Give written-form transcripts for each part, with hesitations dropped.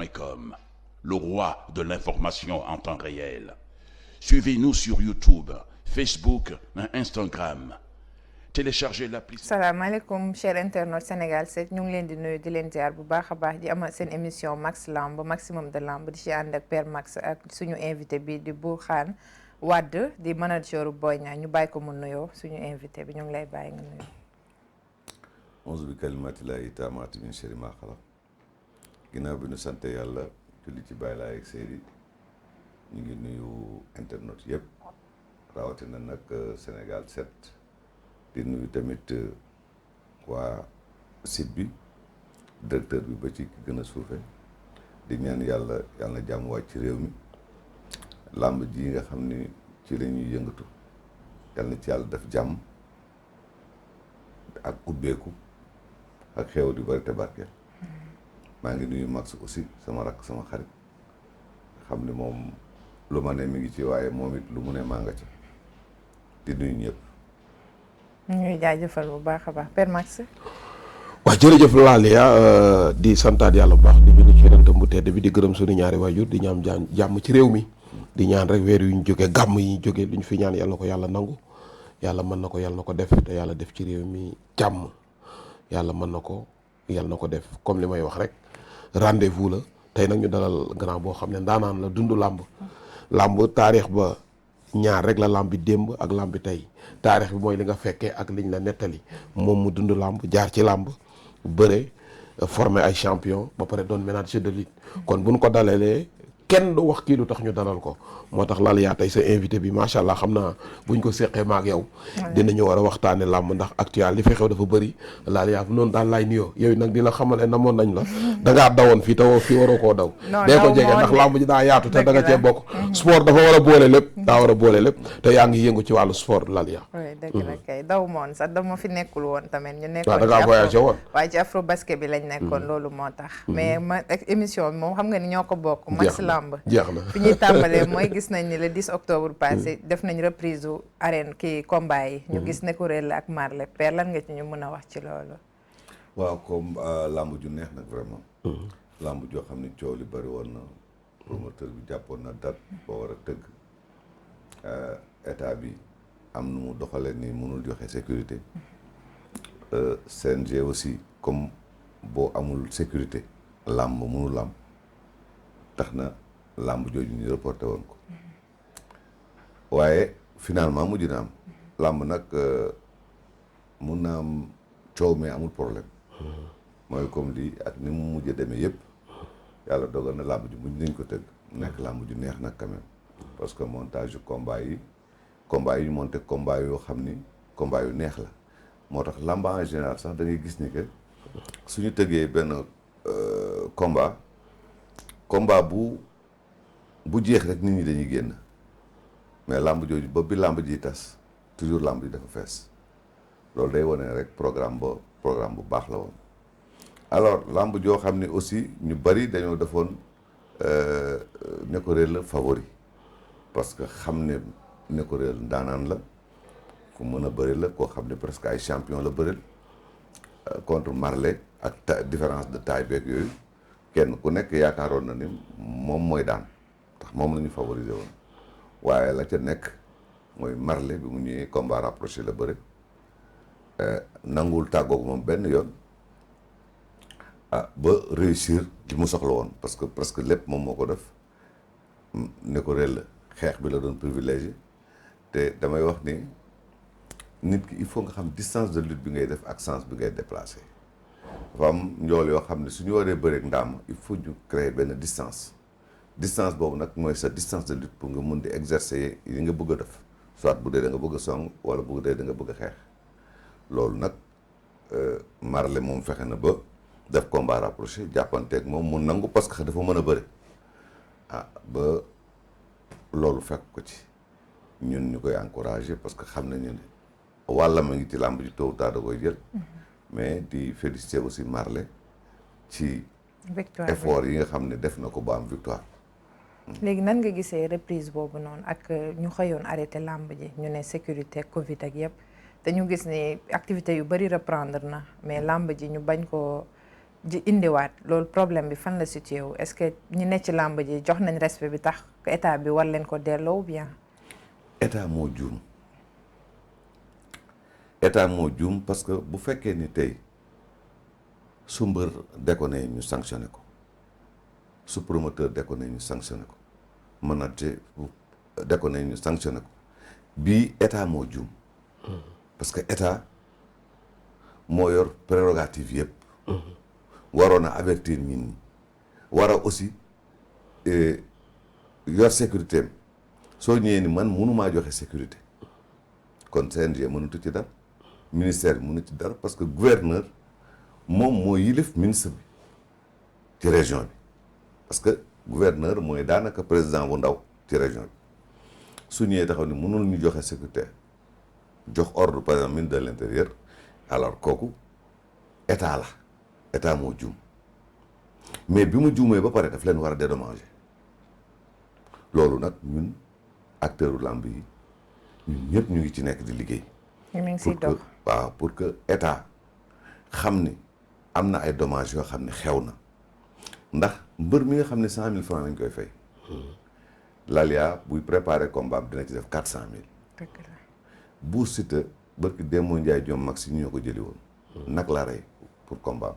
leewtoo.com, le roi de l'information en temps réel. Suivez-nous sur YouTube, Facebook et Instagram. Téléchargez l'appli. salaamaaleykum chers internautes Sénégal 7 ñu ngi leen di nuyu di leen ziar bu baax a baax di amal seen émission Max Lamb maximum de lamb di ci ànd ak Père Max ak suñu invité bi di Bourkhane Wade di manager Boy Niang ñu bàyyi ko mu nuyoo suñu invité bi ñu ngi lay bàyyi nga nuyu. auzu bi kalimatillahi taamaati min sharri maa xalaq ginnaaw bi nu sant yàlla julli ci Baay Laay ak Seydi ñu ngi nuyu internautes yëpp rawatina nag Sénégal 7 di nuyu tamit waa site bi directeur bi ba ci gën a suufe di ñaan yàlla na jàmm wàcc ci réew mi làmb ji nga xam ni ci la ñuy yëngatu yàlla na ci yàlla def jàmm ak ubbeeku ak xew di bari te barkeel maa ngi nuyu Max aussi sama rakk sama xarit xam ni moom lu ma ne mi ngi ci waaye moom it lu mu ne maa nga ci di nuyu ñëpp. ñuy jaajëfal bu baax a baax Père Max. waaw jërëjëf Laalia di santaat yàlla bu baax di bind ci yonentam bu tedd bi di gërëm suñu ñaari waajur di ñaam jàmm ci réew mi di ñaan rek weer yu ñu jógee gàmm yi ñu jógee lu ñu fi ñaan yàlla na ko yàlla nangu yàlla mën na ko yàlla na ko def te yàlla def ci réew mi jàmm yàlla mën na ko yàlla na ko def comme li may wax rek rendez-vous la tey nag ñu dalal grand boo xam ne ndaanaan la dund làmb taarix ba ñaar rek la làmb bi démb ak làmb bi tey taarix bi mooy li nga fekkee ak liñ la nettali moom mu dund làmb jaar ci làmb bëre formé ay champion ba pare doon manager de lutte kon buñ ko dalalee kenn du wax kii lu tax ñu dalal ko moo tax lal yaa tey sa invité bi macha allah xam naa buñ ko seqee maak yow dinañu war a waxtaane làmb ndax actuel li fi xew dafa bëri laal yaa noonu daal laay nuyoo yow nag di la xamal ne namoon nañ la dangaa dawoon fii te fii waroo koo daw dee ko jege ndax làmb ji daa yaatu te da nga cee bokk sport dafa war a boole lépp daa war a boole lépp te yaa ngi yëngu ci wàllu sport lal yaa dëgg la kay daw moon sax dama fi nekkul woon tamit ñu nekkoon waaw da ngaa voyagé woon waaye ci afro basket bi lañ nekkoon loolu moo tax mais ma émission bi moom xam nga ni ñoo ko bokk Max Lamb jeex na fi ñuy tàmbalee mooy gis nañ ni le 10 octobre passé def nañ reprise u arène kii combat yi ñu gis Neko Rell ak Marley Père lan nga ci ñu mën a wax ci loolu waaw comme lamb ju neex nag vraiment lamb joo xam ne coow li bëri woon na promoteur bi jàppoon na date boo war a tëgg état bi am nu mu doxalee ni mënul joxe sécurité CNG aussi comme boo amul sécurité lamb mënul lamb tax na lamb jooju ñu reporté woon ko waaye finalement mujj na am lamb nag mun na am coow mais amul problème mooy comme lii ak ni mu mujj demee yëpp yàlla dogal na lamb ji mujj nañ ko tëgg nekk lamb ju neex nag quand même parce que montage combat yi ñu monté combat yoo xam ni combat yu neex la moo tax lamb en général sax da ngay gis ni que suñu tëggee benn combat bu jeex rek nit ñi dañuy génn mais lamb jooju ba bi lamb ji tas toujours lamb ji dafa fees loolu day wane rek programme bu baax la woon alors lamb joo xam ne aussi ñu bari dañoo defoon Neko Rell favori parce que xam ne Neko Rell ndaanaan la ku mën a bëri la koo xam ne presque ay champion la bëril contre Marley ak différence de taille beeg yooyu kenn ku nekk yaakaaroon na ni moom mooy daan tax moom la ñu favoriser woon waaye la ca nekk mooy Marley bi mu ñëwee combat rapproché la bëri nanguwul tàggoog moom benn yoon ba réussir li mu soxla woon parce que presque lépp moom moo ko def Neko Rell xeex bi la doon privilégié te damay wax ni nit ki il faut nga xam distance de lutte bi ngay def ak sens bi ngay déplacé dafa am njool yoo xam ne suñu waree bëreeg ndaam il faut ñu créer benn distance boobu nag mooy sa distance de lutte pour nga mun di exercer yi nga bëgg a def soit bu dee da nga bëgg a song wala bu dee da nga bëgg a xeex loolu nag Marley moom fexe na ba def combat rapproché jàppanteeg moom mu nangu parce que dafa mën a bëri ba loolu fekk ko ci ñun ñu koy encouragé parce que xam nañu ne wàllam a ngi ci làmb ji tôt ou tard da koy jël mais di féliciter aussi Marley ci effort yi nga xam ne def na ko ba am victoire. léegi nan nga gisee reprise boobu noonu ak ñu xëyoon arrêté làmb ji ñu ne sécurité Covid ak yëpp te ñu gis ni activité yu bëri reprendre na mais làmb ji ñu bañ ko ji indiwaat loolu problème bi fan la situé wu est-ce que ñi ne ci làmb ji jox nañ respect bi tax état bi war leen ko delloo ou bien. état moo juum parce que bu fekkee ni tey su mbër déconné ñu sanctionné ko su promoteur déconné ñu sanctionné ko manager déconné ñu sanctionné ko bii état moo juum parce que état moo yor prérogative yëpp waroon a avertir nit ñi war a aussi yor sécurité am soo ñëwee ni man mënumaa joxe sécurité kon CNG mënutu ci dara ministère bi mënu ci dara parce que gouverneur moom moo yilif ministre bi ci région bi parce que gouverneur mooy daanaka président bu ndaw ci région bi su ñëwee taxaw ni mënul ñu joxe sécurité jox ordre par exemple ministre de l'intérieur alors kooku état la état moo juum mais bi mu juumee ba pare daf leen war a dédommager loolu nag ñun acteurs làmb yi ñun ñëpp ñu ngi ci nekk di liggéey. ñu ngi siy dox waaw pour que état xam ni am na ay dommages yoo xam ne xew na ndax mbër mi nga xam ne 100 000 francs lañ koy fay. Lalia buy préparer combat dina ci def 400 000. dëgg la bu Siteu barki Demba Ndiaye Diom Max ñu ñoo ko jëli woon. nag la rey pour combat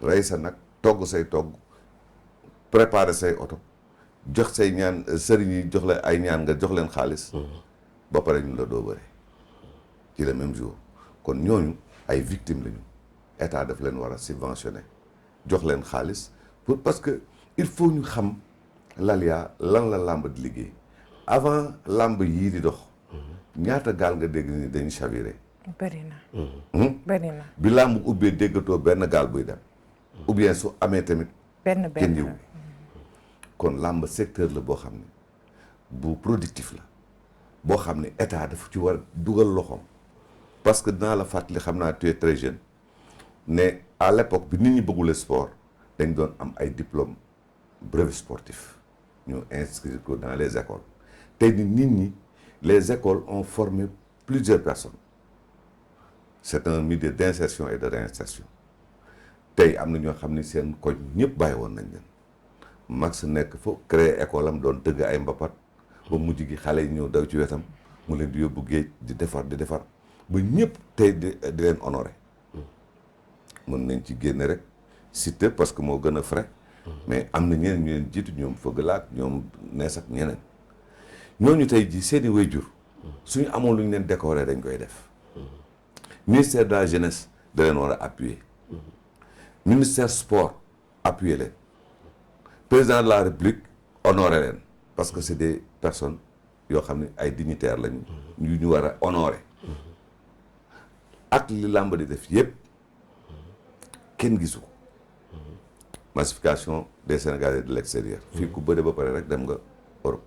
rey sa nag togg say togg préparer say oto jox say ñaan sëriñ yi jox la ay ñaan nga jox leen xaalis. ba pare ñu la doo bëre ci le même jour kon ñooñu ay victimes lañu état daf leen war a subventionné jox leen xaalis pour parce que il faut ñu xam Lalia lan la làmb di liggéey avant làmb yii di dox ñaata gaal nga dégg ni dañu chaviré. bëri na. bëri na bi làmb ubbee déggatoo benn gaal buy dem. ou bien su amee tamit. benn kenn yëngu kon làmb secteur la boo xam ne bu productif la boo xam ne état dafa ci war dugal loxoom parce que dinaa la fàttali xam naa tu es très jeune ne à l'époque bi nit ñi bëggule sport dañ doon am ay diplôme brevet sportif ñu inscrire ko dans les écoles tey ni nit ñi les écoles ont formé plusieurs personnes c'est un milieu d'insertion et de réinsertion tey am na ñoo xam ne seen koñ ñëpp bàyyi woon nañ leen Max nekk fa créer école am doon tëgg ay mbapat ba mujj gi xale yi ñëw daw ci wetam mu leen di yóbbu géej di defar ba ñëpp tey di leen honoré mën nañ ci génne rek Siteu parce que moo gën a frais mais am na ñeneen ñu leen jiitu ñoom Fëgalaat ñoom nees ak ñeneen ñooñu tey ji seeni waajur suñu amoon lu ñu leen décorer dañ koy def ministère de la jeunesse da leen war a appuyer ministère sport appuyer leen président de la république honorer leen parce que c'est des personnes yoo xam ne ay dignitaires lañu yu ñu war a honorer ak li làmb di def yépp kenn gisu ko massification des Sénégalais de l'extérieur fii ku bëre ba pare rek dem nga Europe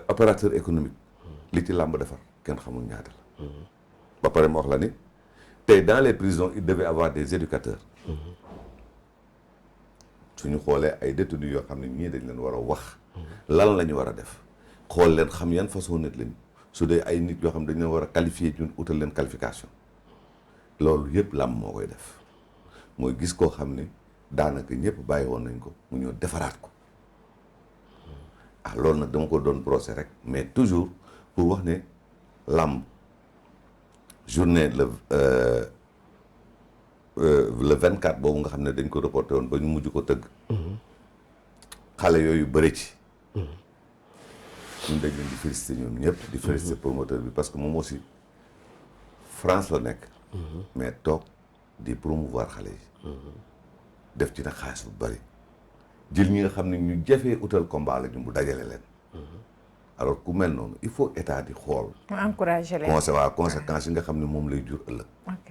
opérateur économique li ci làmb defar kenn xamul ñaata la ba pare ma wax la ni tey dans les prisons il devait avoir des éducateurs suñu xoolee ay détenus yoo xam ne ñii dañ leen war a wax lan la ñu war a def xool leen xam yan façon nit lañu su dee ay nit yoo xam ne dañ leen war a qualifier ñun utal leen qualification loolu yëpp làmb moo koy def mooy gis koo xam ne daanaka ñëpp bàyyi woon nañ ko mu ñëw defaraat ko ah loolu nag dama ko doon brosser rek mais toujours pour wax ne làmb journée le 24 boobu nga xam ne dañ ko reporté woon ba ñu mujj ko tëgg xale yooyu bëri ci ñun dañ leen di féliciter ñoom ñëpp di féliciter promoteur bi parce que moom aussi France la nekk mais toog di promouvoir xale yi def ci nag xaalis bu bëri jël ñi nga xam ne ñu jafee utal combat la ñu bu dajale leen alors ku mel noonu il faut état di xool mu encouragé leen conséquences yi nga xam ne moom lay jur ëllëg ok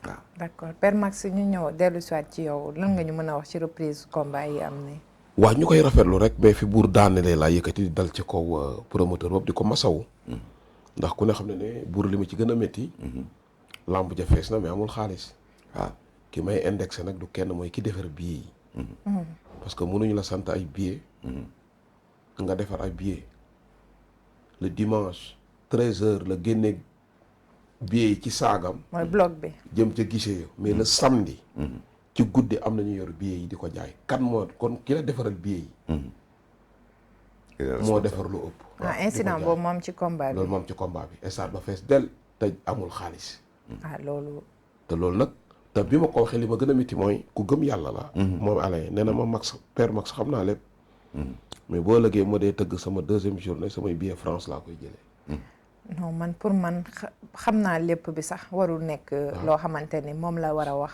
waaw d'accord Père Max ñu ñëw dellu soit ci yow lan nga ñu mën a wax ci reprise combat yi am ni waaw ñu koy rafetlu rek mais fi buur daanelee laa yëkkati di dal ci kaw promoteur boobu di ko masawu ndax ku ne xam ne buur li ma ci gën a métti lamb ja fees na mais amul xaalis waaw ki may indexé nag du kenn mooy ki defar billet yi parce que mënuñu la sant ay billets nga defar ay billets le dimanche 13h la génne billet yi ci saagam. mooy bloc bi. jëm ca guichet yo mais le samedi. ci guddi am na ñu yor billet yi di ko jaay. kan moo kon ki la defaral billet yi. moo defar lu ëpp. incident boobu moom ci combat bi. loolu moom ci combat bi stade ba fees del te amul xaalis. loolu. te loolu nag te bi ma ko waxee li ma gën a métti mooy ku gëm yàlla la. moom Alain nee na ma Max père Max xam naa lépp. mais boo lëggee ma dee tëgg sama 2e journée samay billet France laa koy jëlee. non man pour man xam naa lépp bi sax warul nekk loo xamante ni moom la war a wax.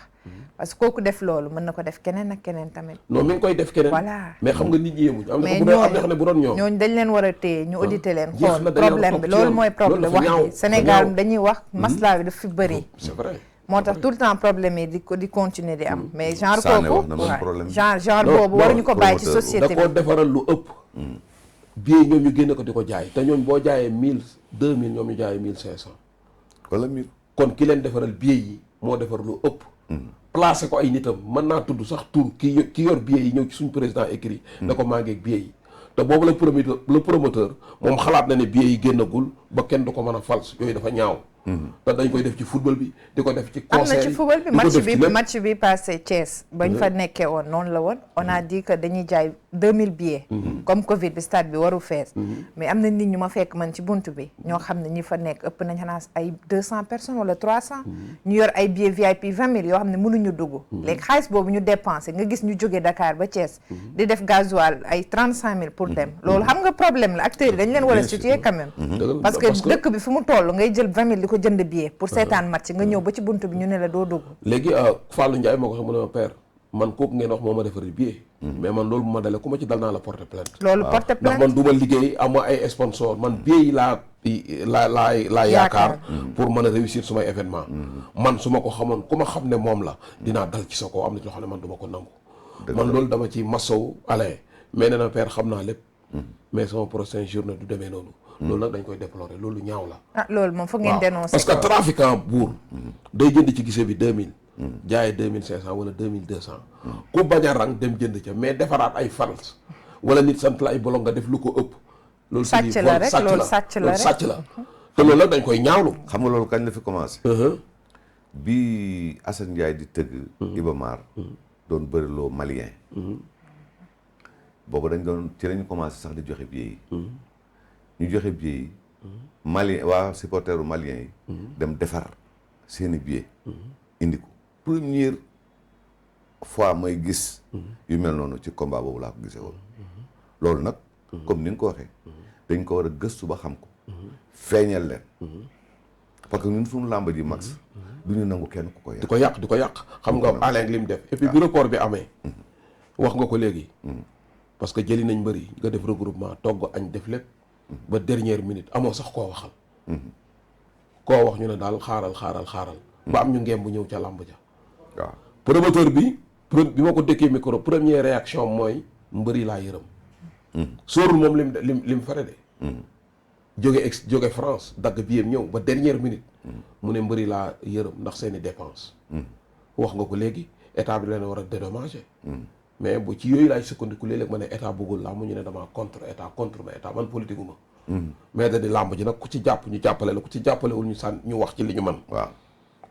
parce que kooku def loolu mën na ko def keneen ak keneen tamit. non mi ngi koy def keneen. voilà mais xam nga nit ñi yemuñ. am mais na xam ne bu doon ñoom. ñooñu dañ leen war a téye ñu auditer leen. jeex xool na dañoo problème bi topp ci loolu mooy problème wax ñaaw bi Sénégal dañuy wax maslaa bi daf fi bëri. c'est vrai. moo tax tout le temps problème yi di continuer di am. mais genre Sané wax kooku na même problème. genre boobu waruñu ko bàyyi ci société da bi. koo defaral lu ëpp. billet ñoom ñu génne ko di ko jaay te ñooñ boo jaayee 1000 2000 ñoom ñu jaayee 1500. wala 1000. kon ki leen defaral billet yi moo defar lu ëpp. placé ko ay nitam mën naa tudd sax tur ki yor billet yi ñëw ci suñ président écrit da ko maa ngeeg billet yi te boobu le promoteur moom xalaat na ne billet yi génnagul ba kenn du ko mën a fals yooyu dafa ñaaw. te dañ koy def ci football bi di ko def ci concert am na ci football bi match bi passé Thiès bañ fa nekkee woon noonu la woon on a dit que dañuy jaay 2000 billets. comme Covid bi stade bi waru fees. mais am na nit ñu ma fekk man ci buntu bi ñoo xam ne ñi fa nekk ëpp nañ xanaa ay 200 personnes wala 300. ñu yor ay billets VIP 20 000 yoo xam ne mënuñu dugg. léegi xaalis boobu ñu dépensé nga gis ñu jógee Dakar ba Thiès. di def gasoil ay 35 000 pour dem. loolu xam nga problème la acteurs yi dañ leen war a situer quand même. parce que dëkk bi fu mu toll ngay jël 20 000 di ko jënd billet pour seetaan match nga ñëw ba ci buntu bi ñu ne la doo dugg. léegi Fallou Ndiaye moo ko xam mu ne ma père man kooku ngeen wax moo ma defari billet. mais man loolu bu ma dalee ku ma ci dal naa la porter plainte. loolu porter plainte ndax man du ma liggéey amoo ay sponsor man billet yi laa yaakaar pour mën a réussir sumay événement man su ma ko xamoon ku ma xam ne moom la dinaa dal ci sa kaw am na ci loo xam ne man du ma ko nangu. man loolu dama ci masawu Alain mais nee na père xam naa lépp. mais sama prochaine journée du demee noonu. loolu nag dañ koy déplorer loolu ñaaw la. loolu moom foog ngeen dénoncer. parce que trafiquant buur day jënd ci guichet bi 2000. jaayee 2500 wala 2200. ku bañ a rang dem jënd ca mais defaraat ay fals wala nit sant la ay bolong nga def lu ko ëpp. loolu sàcc la rek loolu sàcc la te loolu nag dañ koy ñaawlu. xam nga loolu kañ la fi commencé. bi Assane Ndiaye di tëgg. Iba Mar doon bëriloo malien. boobu ci lañu commencé sax di joxe billets yi. ñu joxe billets yi. malien waa supporteru malien yi. dem defar seeni billets. indi ko première fois may gis. yu mel noonu ci combat boobu laa ko gisee woon. loolu nag. comme ni nga ko waxee. dañ ko war a gëstu ba xam ko. feeñal leen. parce que ñun suñu làmb ji max. du ñu nangu kenn ku ko yàq. di ko yàq xam nga Alain li mu def. et puis bi report bi amee. wax nga ko léegi. parce que jëli nañ mbëri nga def regroupement togg añ def lépp. ba dernière minute amoo sax koo waxal. koo wax ñu ne daal xaaral. ba am ñu ngeem bu ñëw ca làmb ja. waaw promoteur bi ma ko dëkkee micro première réaction mooy mbëri laa yërëm. sóorul moom lim fare de. jóge France dagg billet ñëw ba dernière minute. mu ne mbëri laa yërëm ndax seeni dépense. wax nga ko léegi état bi leen war a dédommager. mais bu ci yooyu laay sukkandiku léeg-léeg ma ne état bëggul làmb ñu ne damaa contre ma état man politique ma. mais da di làmb ji nag ku ci jàpp ñu jàppale la ku ci jàppalewul ñu wax ci li ñu mën. waaw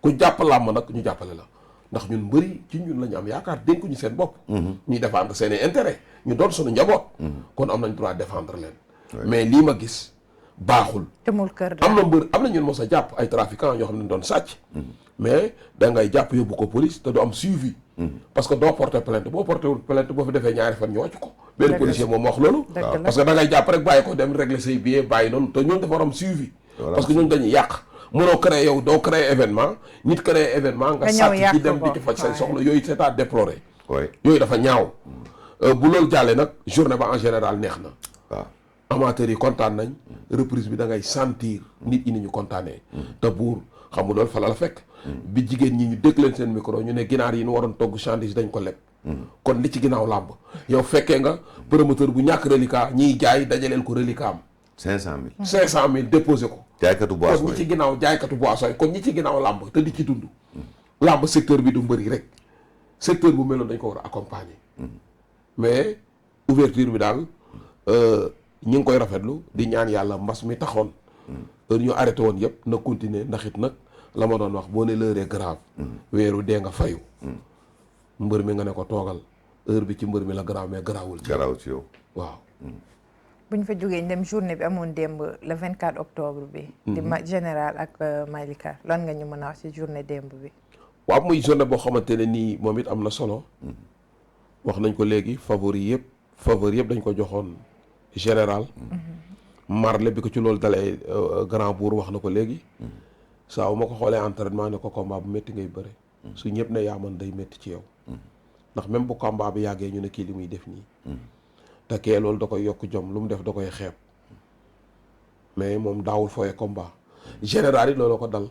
ku jàpp làmb nag ñu jàppale la ndax ñun mbëri ci ñun la ñu am yaakaar dénkuñu seen bopp. ñuy défendre seen i intérêt ñu doon suñu njaboot. kon am nañ droit défendre leen. mais lii ma gis baaxul. demul kër am na ñun mos a jàpp ay trafiquants ñoo xam ne doon sàcc. mais da ngay jàpp yóbbu ko police te du am suivi. parce que doo porter plainte boo porté wul plainte boo fi defee ñaari fan ñu wàcc ko. benn policier moom wax loolu. parce que da ngay jàpp rek bàyyi ko dem régler say billets bàyyi noonu te ñooñu dafa war am suivi. parce que ñooñu dañuy yàq. mënoo créer yow doo créer événement nit créer événement nga sàcc ci dem di ci faj say soxla yooyu c'est à déplorer. yooyu dafa ñaaw. bu loolu jàllee nag journée ba en général neex na. waaw amateurs yi kontaan nañ. reprise bi da ngay sentir nit ñi ni ñu kontaanee. te buur xam nga loolu fa la fekk. bi jigéen ñi ñu dégg leen seen micro ñu ne ginaar yi ñu waroon togg chandise dañ ko leb. kon li ci ginnaaw làmb yow fekkee nga promoteur bu ñàkk reliquat ñiy jaay dajaleel ko reliquat am. 500000. 500000 déposé ko. jaaykatu boisson kon ñi ci ginnaaw jaaykatu boisson kon ñi ci ginnaaw làmb te di ci dund. làmb secteur bi du mbëri rek secteur bu meloon dañ ko war a accompagner. mais ouverture bi daal ñi ngi koy rafetlu di ñaan yàlla mbas mi taxoon. ñu arrêté woon yëpp na continuer ndax it nag la ma doon wax boo ne l'heure est grave weeru dee nga fayu mbër mi nga ne ko toogal heure bi ci mbër mi la grave mais garaawul ci yow waaw bu ñu fa jógee ñu dem journée bi amoon démb le 24 octobre bi di général ak Malika lan nga ñu mën a wax ci journée démb bi waaw muy journée boo xamante ne nii moom it am na solo wax nañ ko léegi favori yëpp dañ ko joxoon général marle bi ko ci loolu dalee grand bour wax na ko léegi saa ma ko xoolee entraînement ne ko combat bu métti ngay bëre su ñëpp ne yaa man day métti ci yow ndax même bu combat bi yàggee ñu ne kii li muy def nii te kee loolu da koy yokk jom lu mu def da koy xeeb mais moom daawul fooye combat général yi loolu ko dal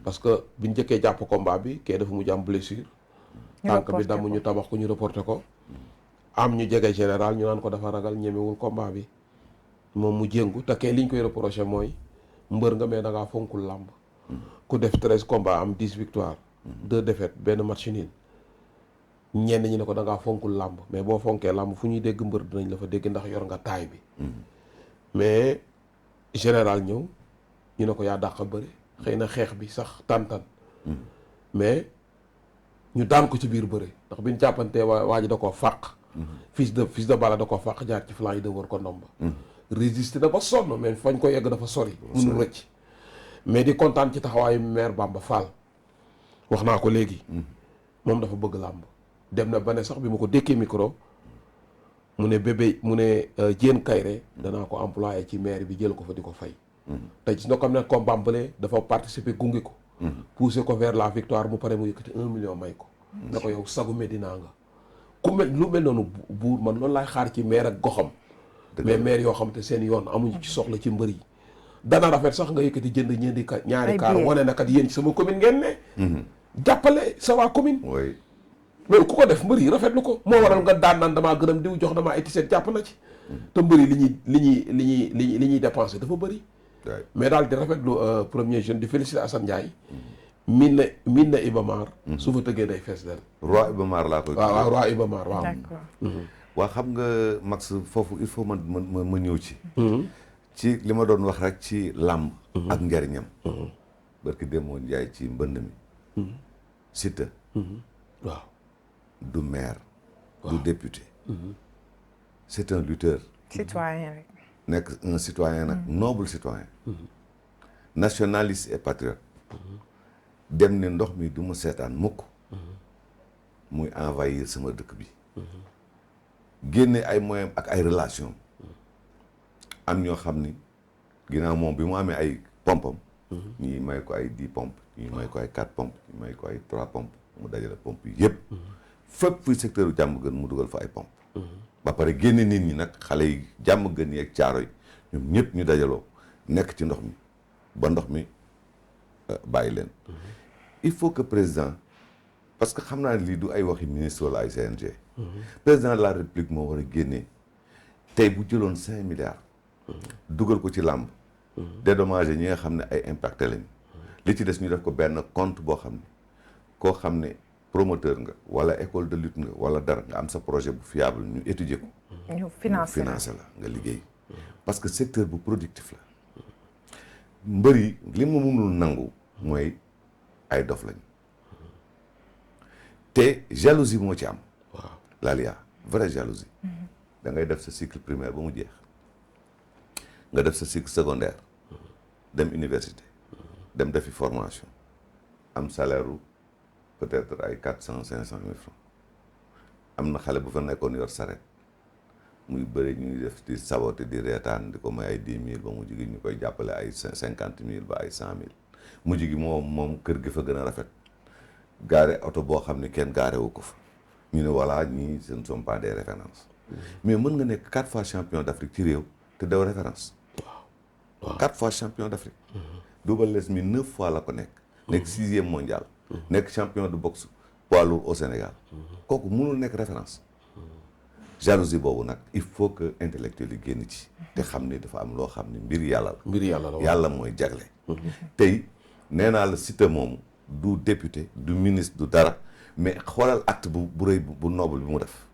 parce que biñ njëkkee jàpp combat bi kee dafa mujj am blessure tànk bi damm ñu tabax ko ñu reporté ko am ñu jege général ñu naan ko dafa ragal ñemewul combat bi moom mu jéngu te kee liñ koy reproché mooy mbër nga mais da ngaa fonkul làmb ku def 13 combats am 10 victoires 2 défaites benn match nul ñenn ñi ne ko da ngaa fonkul làmb mais boo fonkee làmb fu ñuy dégg mbër dinañ la fa dégg ndax yor nga taay bi mais général ñëw ñu ne ko yaa dàq bëri xëy na xeex bi sax tàntan mais ñu daan ko ci biir bëri ndax biñ jàppantee waa ji da koo fàq fils de Balla da koo fàq jaar ci flanc yi de wër ko ndomba résister na ba sonn mais fañ ko yegg dafa sori mënul rëcc mais di kontaan ci taxawaayu maire Bamba Fall wax naa ko léegi moom dafa bëgg làmb dem na ba ne sax bi ma ko dékkee micro mu ne bébé mu ne Diène Kayré danaa ko employé ci maire bi jël ko fa di ko fay te gis nga comme ne combat bële dafa participer gunge ko pousser ko vers la victoire mu pare mu yëkkati 1 million may ko na ko yow sagu Medina nga ku mel lu mel noonu buur man loolu laay xaar ci maire ak goxam mais maire yoo xam te seen yoon amuñu ci soxla ci mbër yi dana rafet sax nga yëkkati jënd ñaari kaar wane na kat yéen ci sama commune ngeen ne jàppale sa waa commune loolu ku ko def mbër yi rafetlu ko moo waral nga daan naan damaa gërëm diw jox damaa etiset jàpp na ci te mbër yi li ñuy dépensé dafa bëri mais daal di rafetlu premier jeune di féliciter Assane Ndiaye min na Ibamar su fa tëggee day fees del roi Ibamar laa koy waaw roi Ibamar waaw waa xam nga Max foofu il faut ma ñëw ci li ma doon wax rek ci làmb ak njariñam barki demoo Njaay ci mbënd mi Siteu waaw du maire du député c'est un lutteur citoyen rek nekk un citoyen nag noble citoyen nationaliste et patriote dem ne ndox mi du ma seetaan mukk muy envahir sama dëkk bi génne ay moyens ak ay relation am ñoo xam ni ginnaaw moom bi mu amee ay pompam ñii may ko ay 10 pompes ñii may ko ay 4 pompes ñii may ko ay 3 pompes mu dajale pompes yi yëpp fépp fuy secteur jàmm gën mu dugal fa ay pompes ba pare génne nit ñi nag xale yi jàmm gën yi ak caaro yi ñoom ñëpp ñu dajaloo nekk ci ndox mi ba ndox mi bàyyi leen il faut que président parce que xam naa ne lii du ay waxi ministre wala ay CNG président de la république moo war a génnee tey bu jëloon 5 milliards dugal ko ci làmb dédommagé ñi nga xam ne ay impacté lañ li ci des ñu def ko benn compte boo xam ne koo xam ne promoteur nga wala école de lutte nga wala dara nga am sa projet bu fiable ñu étudier ko ñu financé la nga liggéey parce que secteur bu productif la mbër yi li ma mënul nangu mooy ay dof lañ te jalousie moo ci am waaw Lalia vraie jalousie da ngay def sa cycle primaire ba mu jeex nga def sa cycle secondaire dem université dem defi formation am salaire u peut-être ay 400-500 000 francs am na xale bu fa nekkoon yor saret muy bëri ñuy def di saboté di reetaan di ko may ay 10 000 ba mujj gi ñu koy jàppale ay 50 000 ba ay 100 000 mujj gi moom kër gi fa gën a rafet gaare oto boo xam ne kenn gaare wu ko fa ñu ne voilà ñii ce ne sont pas des références mais mën nga nekk 4 fois champion d'Afrique ci réew te daw référence waaw 4 fois champion d'Afrique Double Less mi 9 fois la ko nekk 6e mondial nekk champion de boxe poids lourd au Sénégal kooku mënul nekk référence jalousie boobu nag il faut que intellectuel yi génn ci te xam ni dafa am loo xam ne mbir yàlla la yàlla mooy jagle tey nee naa la Siteu moomu du député du ministre du dara mais xoolal acte bu rëy bu noble bi mu def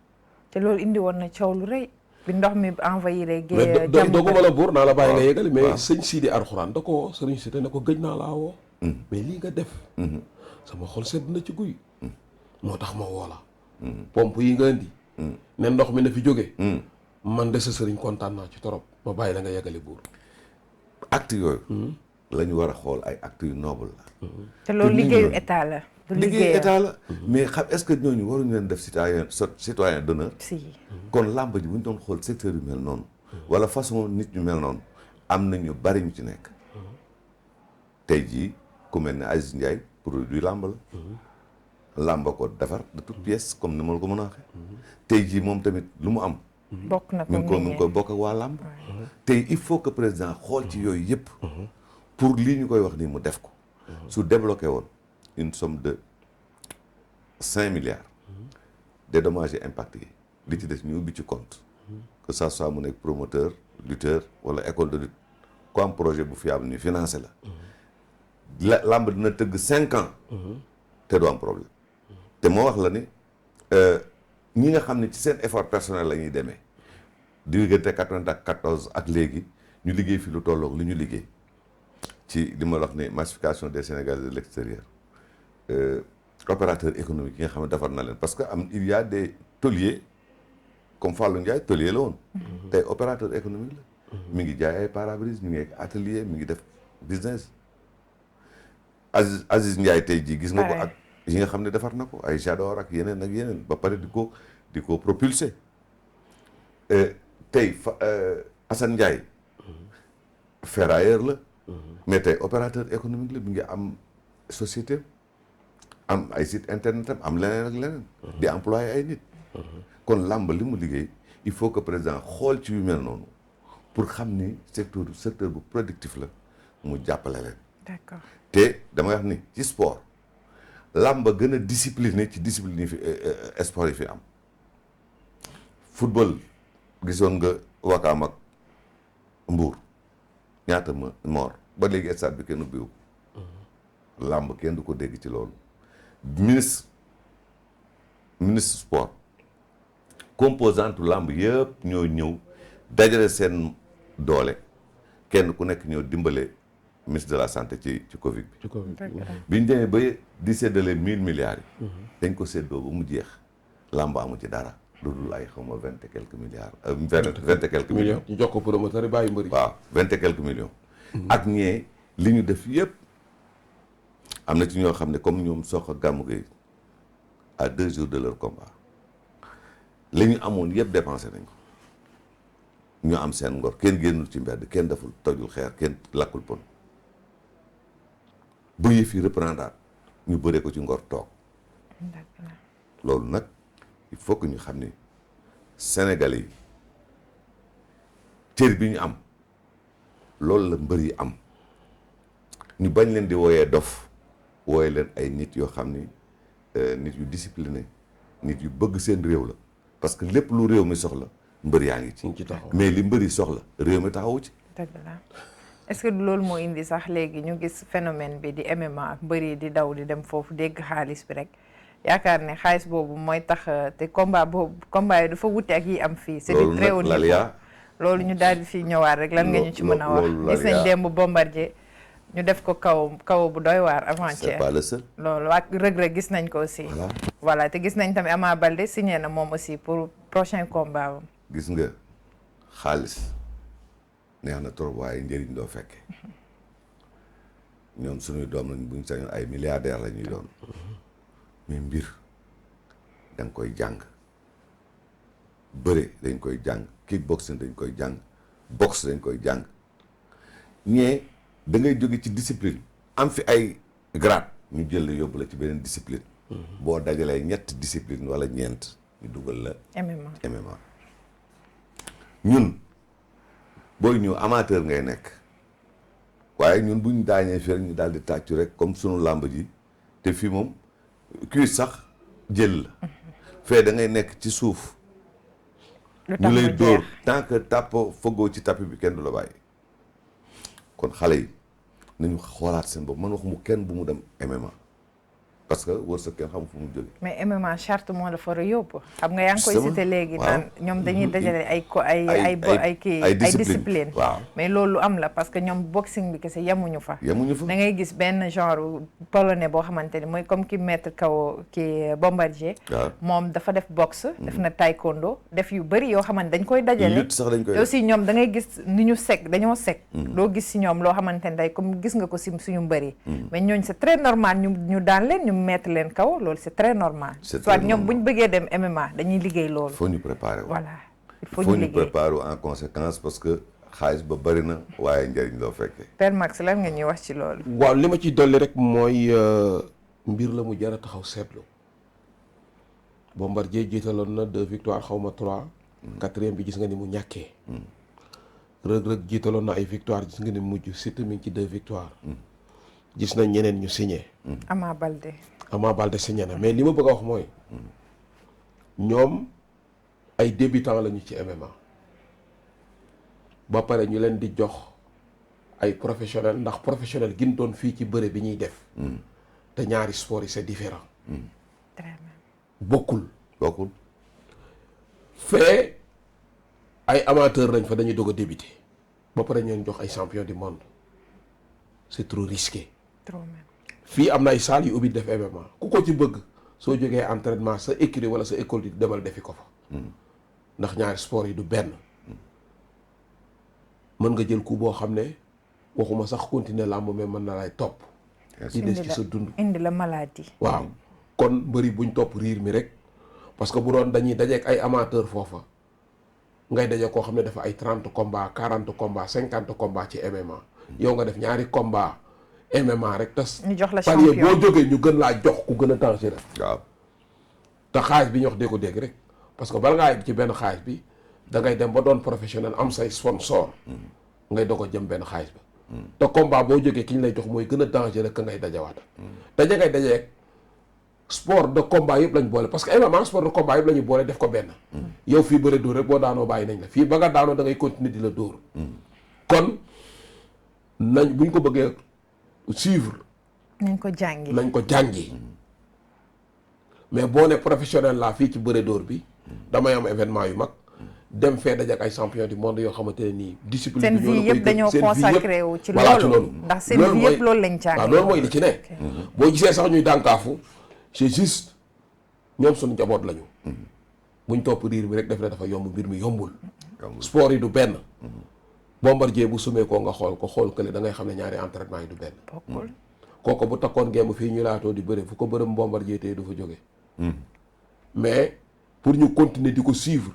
te loolu indi woon na coow lu rëy bi ndox mi envahir mais dooguma la buur naa la bàyyi nga yëgali mais sëñ Sidi Alxuraan da ko sëriñ Siteu ne ko gëj naa laa woo mais lii nga def sama xol sedd na ci guy moo tax ma woo la pompe yi nga indi ne ndox mi na fi jóge man de sa sëriñ kontaan naa ci torop ma bàyyi la nga yeggale buur acte yooyu la ñu war a xool ay actes yu noble la te loolu liggéeyu état la du liggéeyu état la mais xam est-ce que ñooñu waruñu leen def citoyen d'honneur si kon làmb ji bu ñu doon xool secteur yu mel noonu wala façon nit ñu mel noonu am na ñu bari ñu ci nekk tey jii ku mel ne Aziz Ndiaye produit làmb la làmb ko defar de toute pièce comme ni ma la ko mën a waxee tey jii moom tamit lu mu am bokk na mi ngi koy bokk ak waa làmb tey il faut que président xool ci yooyu yëpp pour lii ñu koy wax nii mu def ko su débloqué woon une somme de 5 milliards dédommagés impacts yi li ci des ñu ubbi ci compte que ça soit mu nekk promoteur lutteur wala école de lutte ku am projet bu fiable ñu financé la làmb dina tëgg 5 ans te du am problème te moo wax la ni ñi nga xam ne ci seen effort personnel la ñuy demee diggante 94 ak léegi ñu liggéey fi lu tolloog li ñu liggéey ci li ma wax ne massification des Sénégalais de l'extérieur opérateur économique yi nga xam ne defar na leen parce que il y a des tauliers comme Fallou Ndiaye taulier la woon tey opérateur économique la mi ngi jaay ay pare-brise mi ngi atelier mi ngi def business Aziz Ndiaye tey jii gis nga ko ak yi nga xam ne defar na ko ay Jador ak yeneen ba pare di ko propulser tey Assane Ndiaye ferrailleur la mais tey opérateur économique la mi ngi am société am ay site internet am leneen ak leneen di employé ay nit kon làmb li mu liggéey il faut que président xool ci yu mel noonu pour xam ni secteur bu productif la mu jàppale leen d'accord te dama wax ni ci sport làmb gën a discipliné ci discipline yi fi sport yi fi am football gisoon nga Wakaam ak Mbour ñaata mort ba léegi stade bi kenn ubbiwu làmb kenn du ko dégg ci loolu ministre sport composante làmb yëpp ñoo ñëw dajale seen doole kenn ku nekk ñëw dimbale ministre de la santé ci Covid bi ñu demee ba di séddale 1000 milliards yi dañ ko séddoo ba mu jeex làmb amu ci dara lu dul ay xaw ma 20 et quelques milliards 20 et quelques millions ñu jox ko promoteur yi bàyyi mbëri waaw 20 et quelques millions ak ñee li ñu def yëpp am na ci ñoo xam ne comme ñoom Sokh Gamou Gueye à 2 jours de leur combat li ñu amoon yëpp dépensé nañ ko ñu am seen ngor kenn génnul ci mbedd kenn deful tojul xeer kenn lakkul pon bu yëf yi reprendre ñu bëree ko ci ngor toog loolu nag il faut que ñu xam ni Sénégalais yi cër bi ñu am loolu la mbër yi am ñu bañ leen di wooyee dof wooye leen ay nit yoo xam ni nit yu discipliné nit yu bëgg seen réew la parce que lépp lu réew mi soxla mbër yaa ngi ci mais li mbër yi soxla réew mi taxawu ci dëgg la est-ce que loolu moo indi sax léegi ñu gis phénomène bi di MMA ak mbër yi di daw di dem foofu dégg xaalis bi rek yaakaar ne xaalis boobu mooy tax te combat yi dafa wute ak yi am fii c'est du très haut niveau loolu ñu daal di fii ñëwaat rek lan nga ñu ci mën a wax gis nañ démb Bombardier ñu def ko kaw bu doy waar avant-hier c'est pas le seul loolu ak Reug gis nañ ko aussi voilà te gis nañ tamit Ama Baldé signé na moom aussi pour prochain combat am gis nga xaalis neex na trop waaye njëriñ doo fekke ñoom suñuy doom lañ buñ sañoon ay milliardaires la ñuy doon mais mbir da nga koy jàng bëre dañ koy jàng kickboxing dañ koy jàng boxe dañ koy jàng ñee da ngay jóge ci discipline am fi ay grade ñu jël la yóbbu la ci beneen discipline boo dajalee ñett discipline wala ñeent ñu dugal la MMA ñun booy ñëw amateur ngay nekk waaye ñun buñ daañee fi rek ñu daal di tàccu rek comme sunu làmb ji te fii moom kuy sax jël la fee da ngay nekk ci suuf ñu lay dóor tant que tàpp foggoo ci tapis bi kenn du la bàyyi kon xale yi nañu xoolaat seen bopp man wax mu kenn bu mu dem MMA parce que wërsëg kenn xamul fu mu jóge. mais MMA charte moo la fa yóbbu. xam nga yaa ngi koy cité léegi naan ñoom dañuy dajale ay discipline. waaw mais loolu am la parce que ñoom boxing bi kese yemuñu fa. yemuñu fa da ngay gis benn genre polonais boo xamante ni mooy comme ki maître kaw ki Bombardier. moom dafa def boxe. def na taekwondo def yu bëri yoo xamante dañ koy dajale. lutte sax dañ koy def aussi ñoom da ngay gis ni ñu sec dañoo sec. doo gis si ñoom loo xamante ni day comme gis nga ko si suñu mbëri. mais ñooñu c'est très normal ñu daan leen ñu mettre leen kaw loolu c'est très normal. soit ñoom bu ñu bëggee dem MMA dañuy liggéey loolu. il faut ñu préparer voilà il faut ñu liggéey préparer en conséquence parce que xaalis ba bëri na waaye njëriñ loo fekkee. Père Max lan nga ñuy wax ci loolu. waaw li ma ci dolli rek mooy mbir la mu jar a taxaw seetlu. Bombardier jiitaloon na 2 victoires xaw ma 3. 4e bi gis nga ni mu ñàkkee. Reug Reug jiitaloon na ay victoires gis nga ni mujj surtout mi ngi ci 2 victoires. gis nañ ñeneen ñu signé. Ama Baldé signé na mais li ma bëgg a wax mooy ñoom ay débutants lañu ci MMA ba pare ñu leen di jox ay professionnels ndax professionnel gin doon fii ci bëre bi ñuy def. te ñaari sport yi c'est différent. très bien. bokkul. fee ay amateurs lañ fa dañuy doog a débuter ba pare ñu leen jox ay champion du monde c'est trop risqué. trop même. fii am na ay salles yu ubbi def MMA ku ko ci bëgg soo jógee entraînement sa écurie wala sa école di demal defi ko fa. ndax ñaari sport yi du benn. mën nga jël coup boo xam ne waxuma sax continuer làmb mais mën na lay topp. di des ci sa dund. indi la maladie. waaw kon mbëri buñ topp riir mi rek parce que bu doon dañuy dajeek ay amateur foofa ngay daje koo xam ne dafa ay 30 combats 40 combats 50 combats ci MMA. yow nga def ñaari combat MMA rek tas. ñu jox la palier champion boo jógee ñu gën laa jox ku gën a dangereux. waaw te xaalis bi ñu wax dee ko dégg rek parce que bala ngaa yegg ci benn xaalis bi da ngay dem ba doon professionnel am say sponsor ngay doog a jëm benn xaalis ba. te combat boo jógee ki ñu lay jox mooy gën a dangereux ka ngay dajawaata. daje ngay dajeek sport de combat yëpp lañ boole parce que MMA sport de combat yëpp la ñu boole def ko benn. yow fii bëre dóor rek boo daanoo bàyyi nañ la fii ba nga daanoo da ngay continuer di la dóor. kon nañ buñ ko bëggee suivre. nañ ko jàngi. mais boo ne professionnel laa fii ci bëre dóor bi damay am événement yu mag dem fee dajak ay champion du monde yoo xamante ne nii discipline seen vie yëpp dañoo consacré wu ci loolu ndax seen vie yëpp loolu lañ jàng. waaw loolu mooy li ci ne. boo gisee sax ñuy dànkaafu c'est juste ñoom suñu njaboot lañu. buñ topp riir mi rek def na dafa yomb mbir mi yombul. sport yi du benn. Bombardier bu sumee koo nga xool kële da ngay xam ne ñaari entraînement yi du benn. bokkul kooku bu takkoon ngemb fii ñu laatoo di bëre fu ko bërëm Bombardier tey du fa jóge mais pour ñu continuer di ko suivre.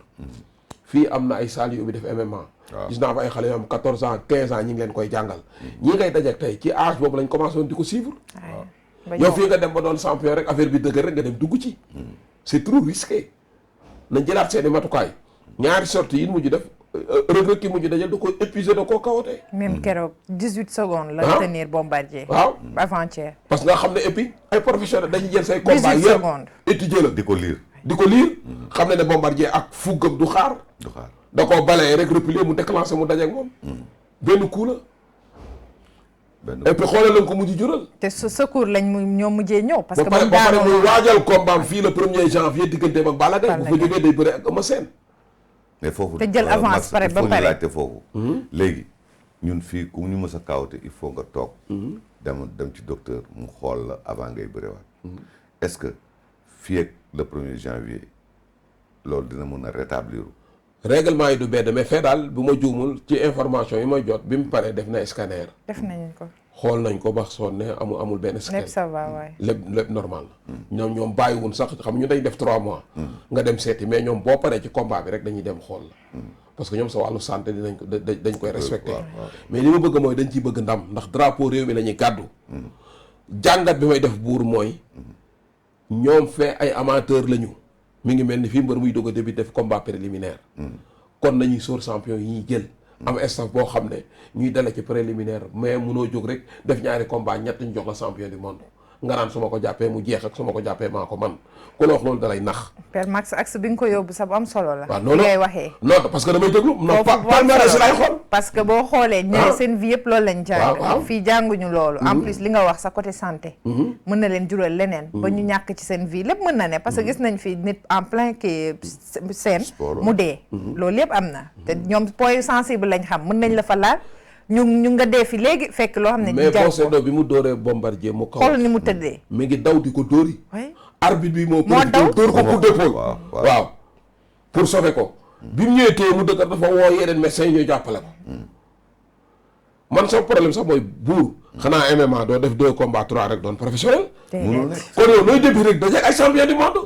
fii am na ay salles yu ubbi def MMA. gis naa fa ay xale yoo am 14 ans 15 ans ñi ngi leen koy jàngal. ñi ngay dajeek tey ci âge boobu lañ commencé woon di ko suivre. yow fii nga dem ba doon champion rek affaire bi dëgër rek nga dem dugg ci. c'est trop risqué. nañ jëlaat seeni matukaay. ñaari sorties yi mujj def Reug Reug ki mujj dajal da ko épuisé da koo kawatee. même keroog 18 secondes. la tenir Bombardier. waaw avant-hier. parce que nga xam ne et puis ay professionnels dañuy jël say combat 18 secondes étudier la di ko liir. xam ne Bombardier ak fuggam du xaar. da koo balee rek replier mu déclenché mu dajeek moom. benn coup la. et puis xoolal lañ ko mujj jural. te su secours lañ ñoo mujjee ñëw. parce que ba pare muy waajal combat fii le 1er janvier digganteem ak Balla Gaye bu fa jógee day bëre ak Eumeu Sène. mais foofu te jël avance pare ba pare laajte foofu. léegi ñun fii ku ñu mës a kaawte il faut nga toog. dem ci docteur mu xool la avant ngay bëriwaat. est-ce que fii ak le 1er janvier loolu dina mën a rétablir. règlement yi du benn mais fee daal bu ma juumul ci information yi may jot bi mu paree def na scanner. def nañ ko. xool nañ ko ba sonn ne amul benn scanner. lépp ça va waay. lépp normal la. ñoom bàyyiwul sax xam ñu dañ def 3 mois. nga dem seeti mais ñoom boo paree ci combat bi rek dañuy dem xool la. parce que ñoom sa wàllu santé dañ koy respecté. mais li ma bëgg mooy dañ ciy bëgg ndam ndax drapeau réew mi la ñuy gàddu. jàngat bi may def buur mooy ñoom fee ay amateur lañu. mi ngi mel ni fii mbër muy doog a début def combat préliminaire. kon nañuy sóor champion yi ñuy jël. am staff boo xam ne ñuy dale ci préliminaire mais munoo jóg rek def ñaari combat ñett ñu jox la champion du monde nga naan su ma ko jàppee mu jeex ak su ma ko jàppee maa ko man ku la wax loolu dalay nax. Père Max axe bi nga ko yóbbu sax bu am solo la. waaw non ngay waxee. non parce que damay déglu. non palmarès si lay xool. parce que boo xoolee ñëwee seen vie yëpp loolu lañ jàng. waaw fii jànguñu loolu. en plus li nga wax sa côté santé. mën na leen jural leneen. ba ñu ñàkk ci seen vie lépp mën na ne parce que gis nañ fi nit en plein kii scène mu dee. loolu yëpp am na. te ñoom point sensible lañ xam mën nañ la fa laal. ñu nga dee fi léegi fekk loo xam ne. mais Bosendo bi mu dooree Bombardier mu kaw. xool ni mu tëddee. mi ngi daw di ko dóori. arbitre bi moo daw dóor ko coup d'épaule. waaw pour sauver ko. bi mu ñëwee téye mu dëgg dafa woo yeneen médecins yi ñuy jàppale ko. man sama problème sax mooy buur. xanaa MMA doo def 2 combats 3 rek doon professionnel. kon yow nooy début rek dajeeg ay champion du monde.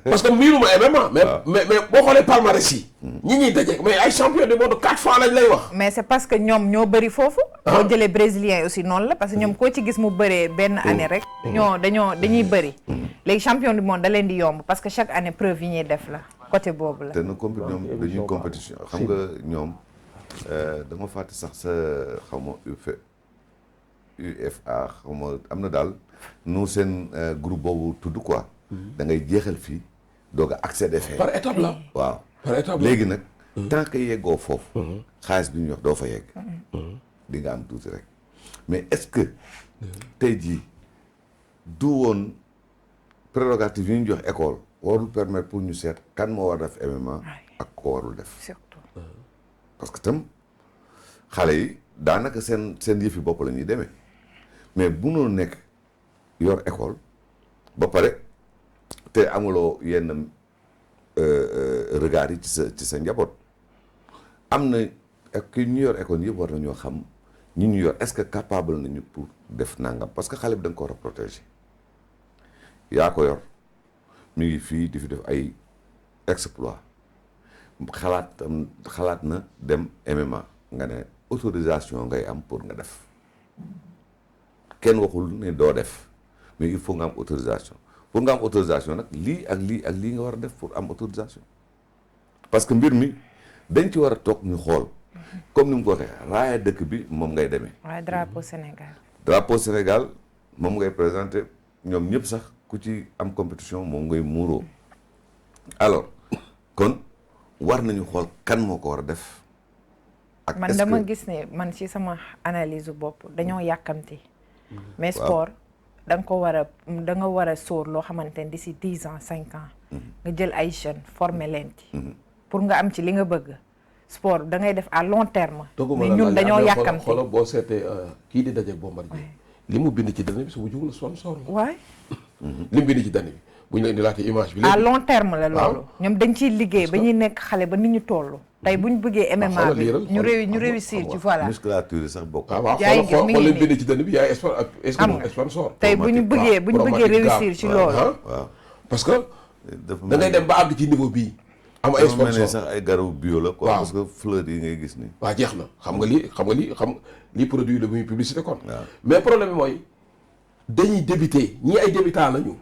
parce que miinuma MMA. mais boo xoolee palmarès yi. ñi ñuy dajeeg mais ay champion du monde 4 fois lañ lay wax. mais c'est parce que ñoom ñoo bëri foofu. boo jëlee brésilien yi aussi noonu la parce que ñoom koo ci gis mu bëree benn année rek. dañuy bëri. léegi champion du monde da leen di yomb parce que chaque année preuve yi ñuy def la côté boobu la. te na ñoom dañuy compétition xam nga ñoom dama fàtte sax sa xaw ma UFA xaw ma am na daal nu seen groupe boobu tudd quoi. da ngay jeexal fii doog a accéder fee. par étape la. waaw par étape la léegi nag. tant que yeggoo foofu. xaalis bi ñu wax doo fa yegg. di nga am tuuti rek mais est-ce que tey jii du woon prérogative yi ñu jox école warul permettre pour ñu seet kan moo war def MMA ak ko warul def. surtout parce que tam xale yi daanaka seen yëfi bopp la ñuy demee mais bu noo nekk yor école ba pare te amuloo yenn regard yi ci sa njaboot am na ak ñu yor école yëpp war nañoo xam ñi ñu yor est-ce que capable nañu pour def nangam parce que xale bi da nga ko war a protéger yaa ko yor mi ngi fii di fi def ay exploit xalaat na dem MMA nga ne autorisation ngay am pour nga def kenn waxul ne doo def mais il faut nga am autorisation pour nga am autorisation nag lii ak lii ak lii nga war a def pour am autorisation parce que mbir mi dañ ci war a toog ñu xool comme ni mu ko waxee raaya dëkk bi moom ngay demee. waaw drapeau Sénégal. drapeau Sénégal moom ngay présenté ñoom ñëpp sax ku ci am compétition moom ngay muuroo alors kon war nañu xool kan moo ko war a def. ak man dama gis ne man ci sama analyse bopp dañoo yàkkamti. mais sport da nga war a sóor loo xamante ne d'ici 10 ans 5 ans. nga jël ay jeunes former leen ci. pour nga am ci li nga bëgg. sport da ngay def à long terme. mais ñun dañoo yàkkamti xoolal boo seetee kii di dajeeg Bombardier li mu bind ci dana bi su bu jugul sponsor la. waay. li mu bind ci dana bi bu ñu leen di laajte image bi. à long terme la loolu. ñoom dañ ciy liggéey ba ñuy nekk xale ba nit ñu toll. tey bu ñu bëggee MMA bi ñu réussir ci voilà. musculature sax bokk. waaw xool leen bind ci dana bi yaay sponsor. tey bu ñu bëggee réussir ci loolu. waaw parce que da ngay dem ba àgg ci niveau bii. am ay sponsor sax ay garabu bio la quoi. parce que fleur yi ngay gis ni waaw jeex na xam nga lii produit la muy publicité kon. mais problème bi mooy dañuy débuter ñii ay débutants lañu.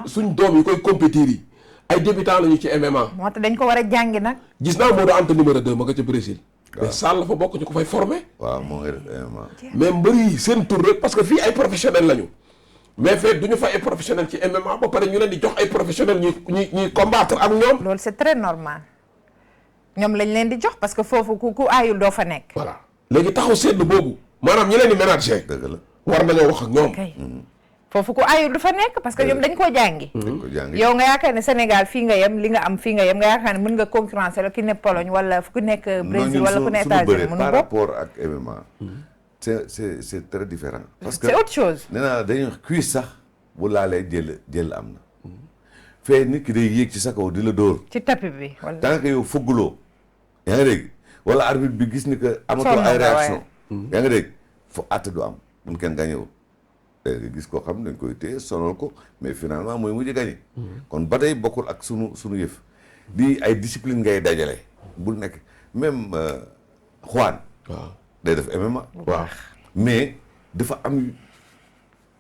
suñ doom yi koy compétir yi ay débutants lañu ci MMA. moo tax dañ ko war a jàngi nag. gis naa Modou Anta numéro 2 ma nga ca Brésil. mais Sall la fa bokk ñu ko fay former. waaw moo ngi def MMA. mais mbër yi seen tur rek parce que fii ay professionnels lañu. mais fekk du ñu fa ay professionnels ci MMA ba pare ñu leen di jox ay professionnels ñuy combattre ak ñoom. loolu c'est très normal ñoom lañ leen di jox parce que foofu ku aayul doo fa nekk. voilà léegi taxaw seetlu boobu maanaam ñi leen di ménager. dëgg la war nañoo wax ak ñoom. foofu ku aayul du fa nekk parce que ñoom dañ koo jàngi. yow nga yaakaar ne Sénégal fii nga yem li nga am fii nga yem nga yaakaar ne mën nga concurrencer la ki ne Pologne wala ku nekk Brésil wala ku ne États-Unis mënu par rapport ak MMA. c'est très différent. parce que c'est autre chose. nee naa dañuy wax cuisse sax bu laalee jël am na. fee nit ki day yéeg ci sa kaw di la dóor. ci tapis bi wala. tant que yow fëgguloo. yaa ngi dégg wala arbitre bi gis ni que amatoo ay réaction yaa ngi dégg fo àtte du am mun kenn gañewul. nga gis koo xam dañ koy téye sonal ko mais finalement mooy mujj gañe. kon ba tey bokkul ak sunu yëf. di ay discipline ngay dajale. bul nekk même Juan. waaw. day def MMA. waaw mais dafa am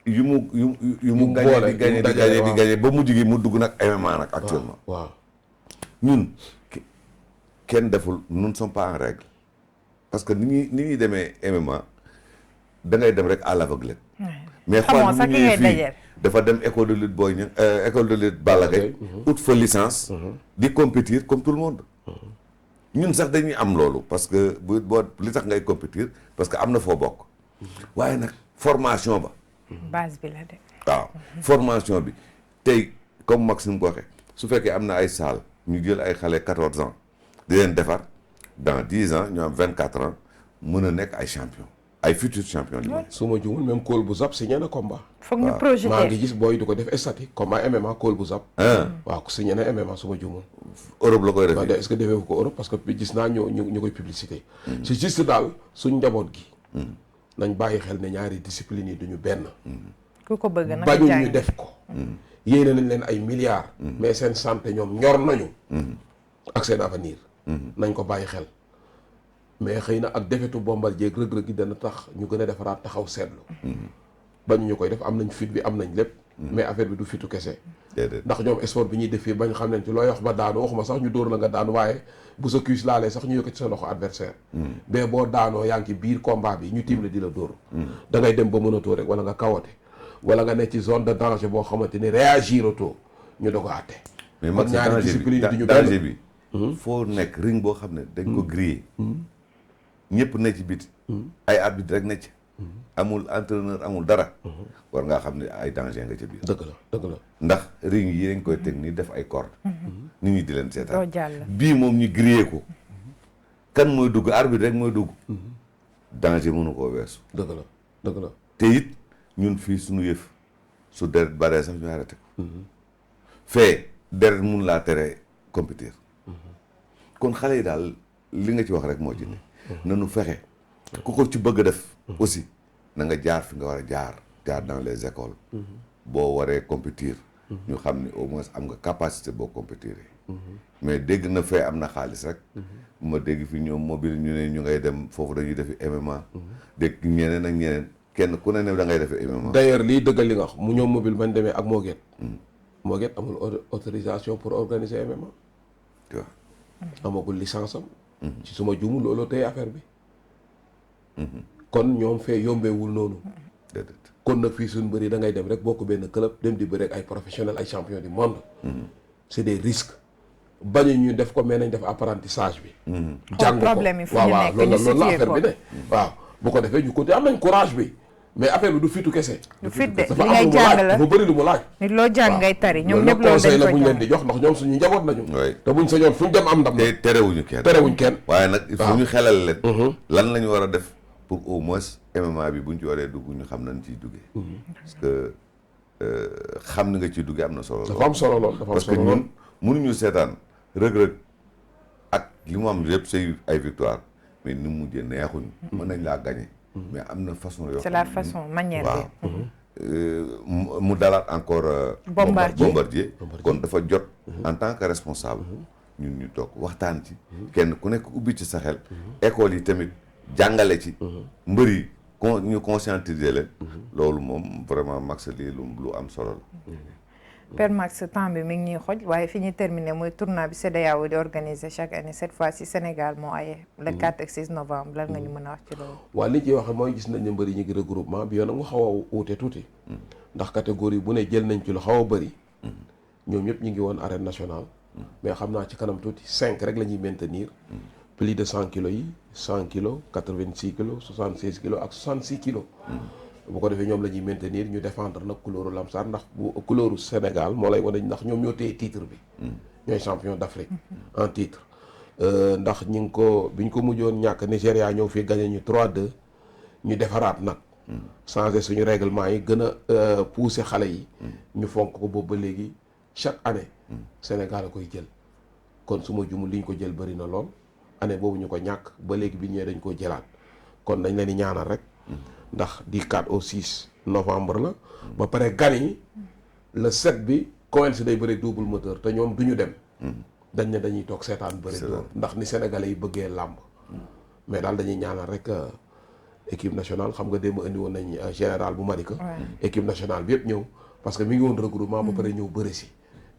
yu mu gañe di gañe ba mujj gi mu dugg nag MMA nag actuellement. waaw ñun kenn deful nous ne sommes pas en règle parce que ni ñuy demee MMA da ngay dem rek à l'aveugle mais xamoo sax ki ngay fii dajeel. dafa dem école de lutte Boy Niang école de lutte Balla Gaye ut fa licence di compétir comme tout le monde ñun sax dañuy am loolu parce que boo li tax ngay compétir parce que am na foo bokk waaye nag formation ba base bi la de. waaw formation bi tey comme Maxime ko waxee su fekkee am na ay salle ñu jël ay xale 14 ans di leen defar dans 10 ans ñu am 24 ans mën a nekk ay champion ay futur champion li su ma juumul même Kool bu Zap signé na combat. foog ñu waaw. projeté. maa ngi gis booy du ko def estati combat MMA Kool bu Zap. waaw signé na MMA su ma juumul. Europe la koy waaw defee est-ce que defee ko Europe parce que gis naa ñu koy publicité. c'est juste daal suñ njaboot gi. nañ bàyyi xel ne ñaari discipline yi duñu benn. ku ko bëgg nag bañu jàng. ñu def ko. yéene nañ leen ay milliards. mais seen santé ñoom ñor nañu. ak seen avenir. nañ ko bàyyi xel. mais xëy na ak defetu Bombardier ak Reug Reug gi dana tax ñu gën a defaraat taxaw seetlu. bañu ñu koy def am nañ fit bi am nañ lépp. mais affaire bi du fitu kese. déedéet ndax ñoom sport bi ñuy def fii bañ xam leen ci looy wax ba daanu waxuma sax ñu dóor la nga daan waaye bu sa cuisse laalee sax ñu yëkkati sa loxo adversaire mais boo daanoo yaa ngi ci biir combat bi ñu tiim la di la dóor da ngay dem ba mënatoo rek wala nga kawote wala nga ne ci zone de danger boo xamante ni réagir atoo ñu doog a àtte mais kon mag si ñaari danger discipline bi yi duñu danger benn bi foo nekk ring boo xam ne dañ ko grillé ñëpp ne ci biti ay arbitre rek ne ci amul entraîneur amul dara war ngaa xam ne ay danger nga ca biir dëgg la ndax ring yi dañ koy teg nii def ay corde nit ñi di leen doo seetaan jàll. bii moom ñu grillé ko kan mooy dugg arbitre rek mooy dugg danger mënu koo weesu dëgg la te it ñun fii suñu yëf su deret baree sax ñu arrêté ko fee deret mun laa tere compétir kon xale yi daal li nga ci wax rek moo ci ne nanu fexe ku ko ci bëgg a def aussi na nga jaar fi nga war a jaar dans les écoles boo waree compétir ñu xam ne au moins am nga capacité boo compétir mais dégg na fee am na xaalis rek ma dégg fi ñoom mobile ñu ne ñu ngay dem foofu dañuy defi MMA dégg ñeneen ak ñeneen kenn ku ne da ngay defi MMA d'ailleurs lii dëggal li nga wax mu ñoom mobile bañ demee ak Moguette amul autorisation pour organiser MMA tu vois amagul licence am ci suma juumul looloo tey affaire bi kon ñoom fee yombeewul noonu déedéet kon nag fii suñ bëri da ngay dem rek bokk benn club dem di bëri ak ay professionnels ay champions du monde c'est des risques bañu ñu def ko mais nañ def apprentissage bi jàng ko problème yi fu ñu waaw nekk ñu loolu la situé affaire ko. bi ne waaw bu ko defee ñu continuer am nañ courage bi mais affaire bi du fitu kese du fit de dafa li am ngay lu mu laaj jàng la dafa bëri lu mu laaj nit loo jàng ngay tari ñoom ñëpp loolu loolu conseil dañ la ko bu ñu leen jàng. di jox ndax ñoom suñu njaboot lañu oui te buñ sañoon fu ñu dem am ndam te terewuñu kenn terewuñ kenn waaye nag il faut waaw. ñu xelal leen lan la ñu war a def pour au moins MMA bi buñ ci waree dugg ñu xam nañ ciy duggee parce que xam ni nga ciy duggee am na solo dafa am solo lool dafa am parce que solo lool ñun mënuñu seetaan rëg-rëg ak li mu am yëpp say ay victoire mais ni mu mujjee neexuñu mën nañ laa gagné mais am na façon yoo c'est xam la ne façon manière waaw bi. mu dalaat encore Bombardier kon dafa jot en tant que responsable ñun ñu toog waxtaan ci kenn ku nekk ubbi ci sa xel école yi tamit jàngale ci mbër yi ñu conscientiser leen loolu moom vraiment max lii lu am solo la Père Max temps bi mi ngi ñuy xoj waaye fi ñuy terminer mooy tournoi bi CEDEAO di organiser chaque année cette fois ci Sénégal moo aye le 4 ak 6 novembre lan nga ñu mën a wax ci loolu. waaw li ciy waxe mooy gis nañ ne mbëri ñu ngi regroupement bi yoon nag mu xaw a wuute tuuti ndax catégorie bu ne jël nañ ci lu xaw a bëri ñoom ñëpp ñu ngi woon arène nationale mais xam naa ci kanam tuuti 5 rek la ñuy maintenir plus de 100 kilos yi 100 kilos 86 kilos 76 kilos ak 66 kilos bu ko defee ñoom la ñuy maintenir ñu défendre nag couleuru Lamsar ndax bu couleuru Sénégal moo lay wane ndax ñoom ñoo téye titre bi ñooy champion d'Afrique en titre ndax ñi ngi ko biñ ko mujjoon ñàkk Nigéria ñëw fii gagné ñu 3-2 ñu defaraat nag changé suñu règlement yi gën a pousser xale yi ñu fonk ko boobu ba léegi chaque année Sénégal a koy jël kon su ma jumul li ñu ko jël bëri na lool année boobu ñu ko ñàkk ba léegi bi ñëwee dañ koo jëlaat kon dañ leen di ñaanal rek ndax di 4 au 6 novembre la ba pare gan yi le 7 bi Coens day bëri double moteur te ñoom du ñu dem dañ ne dañuy toog seetaan bëri door ndax ni sénégalais yi bëggee làmb mais daal dañuy ñaanal rek équipe nationale xam nga démb indi woon nañ général bu Malika équipe nationale bi yëpp ñëw parce que mi ngi woon regroupement ba pare ñëw bëri si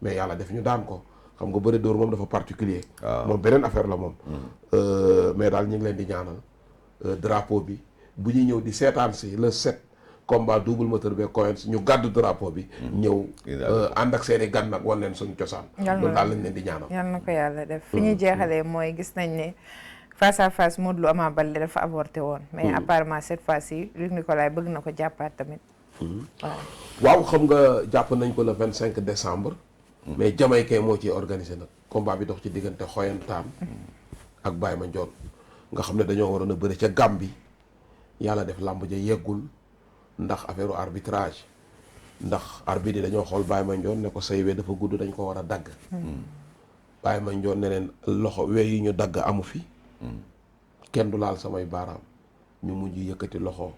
mais yàlla def ñu daan ko xam nga bëri door moom dafa particulier moom beneen affaire la moom mais daal ñu ngi leen di ñaanal drapeau bi bu ñuy ñëw di seetaan si le 7 combat double moteur be Coins ñu gàddu drapeau bi ñëw ànd ak seeni gan nag wan leen suñu cosaan loolu daal lañ leen di ñaanal yal na ko yàlla def fi ñuy jeexalee mooy gis nañ ne face à face Modou Lo Ama Baldé dafa avorté woon mais apparemment cette fois-ci Luc Nicolaï bëgg na ko jàppaat tamit waaw xam nga jàpp nañ ko le 25 décembre mais Jamaïcain moo ciy organisé nag combat bi dox ci diggante Xoyantaan ak Baye Mandione nga xam ne dañoo waroon a bëri ca Gambie yàlla def làmb ja yeggul ndax affaire arbitrage ndax arbitre yi dañoo xool Baye Mandione ne ko say we dafa gudd dañ ko war a dagg Baye Mandione ne leen loxo we yi ñu dagg amu fi kenn du laal samay baaraam ñu mujj yëkkati loxo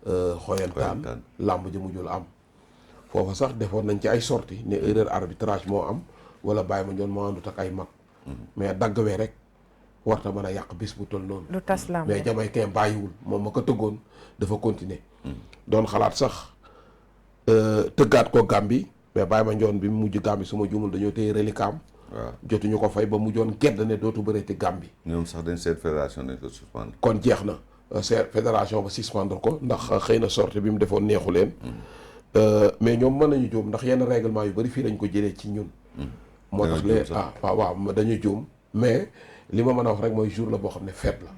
Xoyantaan làmb ja mujjul am foofa sax defoon nañ ci ay sorties ne erreur arbitrage moo am wala Baye Mandione moo àndut ak ay mag mais dagg we rek warta mën a yàq bis bu toll noonu lu tas lamb mais Jamaïcain bàyyiwul moom ma ko tëggoon dafa continuer doon xalaat sax tëggaat ko Gambie mais Baye Mandione bi mu mujj Gambie su ma juumul dañoo téye reliquat waaw jotuñu ko fay ba mujjoon gedd ne dootu bëreeti Gambie ñoom sax dañ seen fédération dañ ko suspendre kon jeex na seen fédération ba suspendre ko ndax xëy na sortie bi mu defoon neexu leen mais ñoom mën nañu juum ndax yenn règlement yu bëri fii lañ ko jëlee ci ñun moo tax lee waaw dañu juum mais li ma mën a wax rek mooy jour la boo xam ne fête la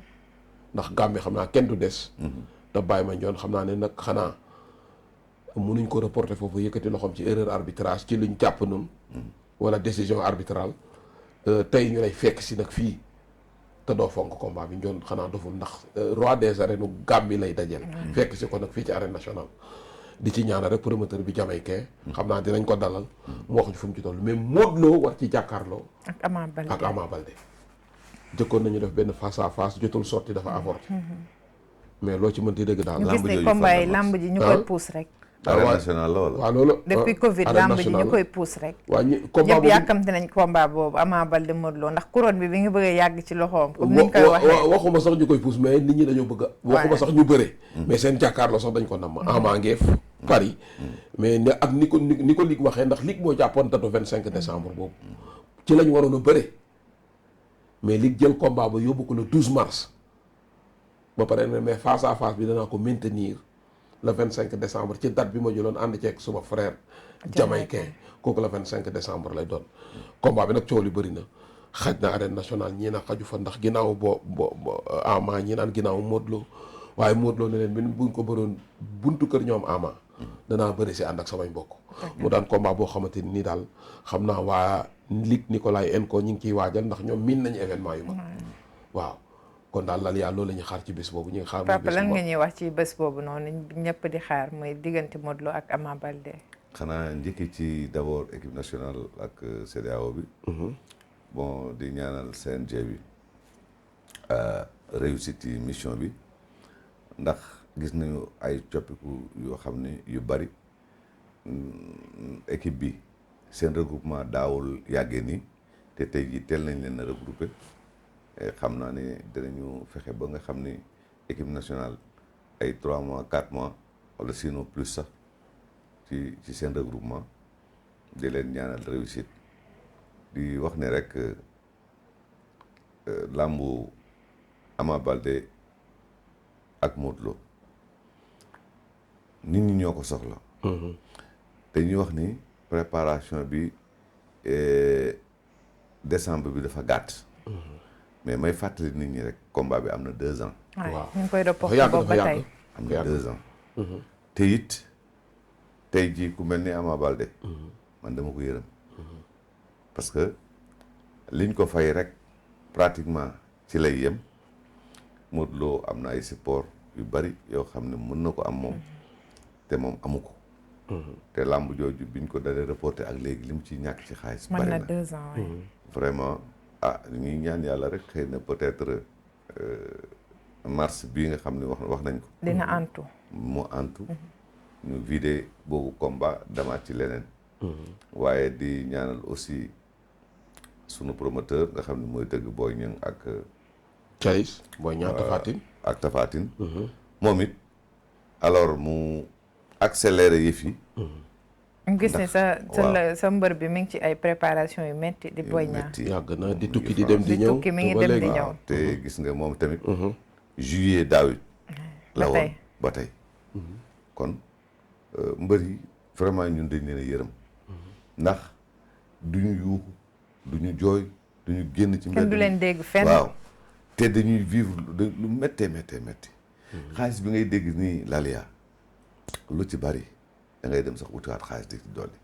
ndax Gambie xam naa kenn du des te Baye Mandione xam naa ne nag xanaa mënuñ ko reporter foofu yëkkati loxoom ci erreur arbitrage ci luñ jàpp nun wala décision arbitrale tey ñu lay fekk si nag fii te doo fonk combat bi Ndione xanaa doful ndax roi des arènes u Gambie lay dajel fekk si ko nag fii ci arène nationale di ci ñaanal rek promoteur bi Jamaïcain xam naa dinañ ko dalal mu wax ñu fu mu ci toll mais Modou Lo war ci jàkkaarloo ak Ama Baldé jëkkoon nañu def benn face à face jotul sorti dafa avorté mais loo ci mënti dëgg daal ñu gis ne combat yi lamb ji ñu koy pousse rek arène nationale la wala waaw loolu depuis Covid lamb ji ñu koy pousse rek waaw combat ñëpp yàkkamte nañ combat boobu Ama Baldé Modou Lo ndax couronne bi ngi bëgg a yàgg ci loxoom comme niñ koy waxee waxuma sax ñu koy pousse mais nit ñi dañoo bëgg a waxuma sax ñu bëre mais seen jàkkaarloo sax dañ ko nam Ama ngeef Paris mais ne ak ni ko Ligue waxee ndax Ligue moo jàppoon date 25 décembre boobu ci lañ waroon a bëre mais Ligue jël combat ba yóbbu ko le 12 mars ba pare ne mais face à face bi danaa ko maintenir le 25 décembre ci date bi ma jëloon ànd ceeg suma frère Jamaïcain kooku le 25 décembre lay doon combat bi nag coow li bëri na xaj na arène nationale ñii na xaju fa ndax ginnaaw bo Ama ñi naan ginnaaw Modou Lo waaye Modou Lo ne leen bi buñ ko bëroon buntu kër ñoom Ama danaa bëri si ànd ak samay mbokk mu daan combat boo xamante ni daal xam naa waa Luc Nicolaï Enco ñi ngi ciy waajal ndax ñoom miin nañu événement yu mag waaw kon daal lal yàlla loolu la ñuy xaar ci bés boobu ñu ngi xaar Papa lan nga ñuy wax ci bés boobu noonu ñëpp di xaar mooy diggante Modou Lo ak Ama Baldé xanaa njëkki ci d'abord équipe nationale ak CEDEAO bi bon di ñaanal CNG bi réussite yi mission bi ndax gis nañu ay coppiku yoo xam ne yu bari équipe bi seen regroupement daawul yàggee nii te tey jii teel nañ leen a regroupé xam naa ne dinañu fexe ba nga xam ne équipe nationale ay 3 mois 4 mois wala sinon plus sax ci seen regroupement di leen ñaanal réussite di wax ne rek làmbu Ama Baldé ak Modou Lo nit ñi ñoo ko soxla te ñuy wax ni préparation bi décembre bi dafa gàtt mais may fàttali nit ñi rek combat bi am na 2 ans waaw ñu ngi koy reporté boobu ba tey am na 2 ans te it tey jii ku mel ni Ama Baldé man dama ko yërëm parce que liñ ko fay rek pratiquement ci lay yem Modou Lo am na ay support yu bari yoo xam ne mën na ko am moom te moom amu ko te làmb jooju biñ ko dalee reporté ak léegi li mu ciy ñàkk ci xaalis bari na 2 ans vraiment ñuy ñaan yàlla rek xëy na peut-être mars bii nga xam ne wax nañ ko dina antu mu antu ñu vidé boobu combat damaat ci leneen waaye di ñaanal aussi sunu promoteur nga xam ne mooy tëgg Boy Niang ak Thialis Boy Niang Tapha Tine ak Tapha Tine moom it alors mu accéléré yëf yi ñu gis ne sa mbër bi mi ngi ci ay préparation yu metti di Boy Niang yàgg na di tukki di dem di ñëw mi ngi dem di ñëw te gis nga moom tamit juillet daaw la woon ba tey kon mbër yi vraiment ñun dañ leen a yërëm ndax duñu yuuxu duñu jooy duñu génn ci mbedd kenn du leen dégg fenn. waaw te dañuy vivre lu méttee xaalis bi ngay dégg nii Lalia lu ci bari da ngay dem sax utiwaat xaalis di ci dolli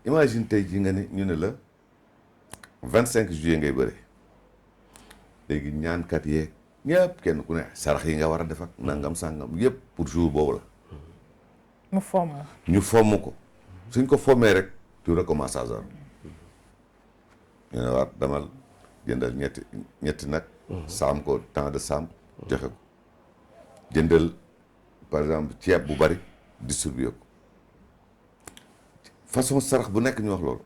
imagine tey ji nga ne ñu ne la 25 juillet ngay bëre léegi ñaankat yeeg ñëpp kenn ku ne sarax yi nga war a def ak nangam sàngam yëpp pour jour boobu la mu fomm. ñu fomm ko suñ ko fommee rek tu recommences à zéro ñu ne waat damal jëndal ñetti nag saam ko temps de saam joxe ko jëndal par exemple ceeb bu bari distribuer ko façon sarax bu nekk ñu wax loolu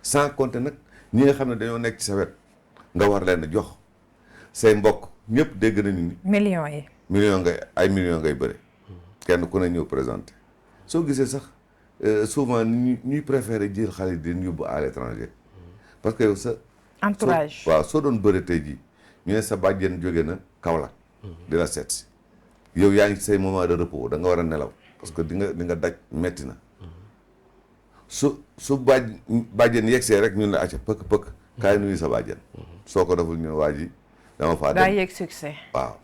sans compter nag ñi nga xam ne dañoo nekk ci sa wet nga war leen a jox say mbokk ñëpp dégg nañu ni millions yi. millions ngay bëri kenn ku ne ñëw présenté soo gisee sax souvent ñuy préféré jël xale yi di leen yóbbu à l'étranger parce que yow sa entourage waaw soo doon bëri tey jii ñu ne sa bàjjen jóge na Kaolack di la seet si yow yaa ngi ci say moment de repos da nga war a nelaw parce que di nga daj metti na su bàjjen yegsee rek ñun la acca pëkk kaay nuyu sa bàjjen soo ko deful ñu waa ji dama faa dem daa yegg succès. waaw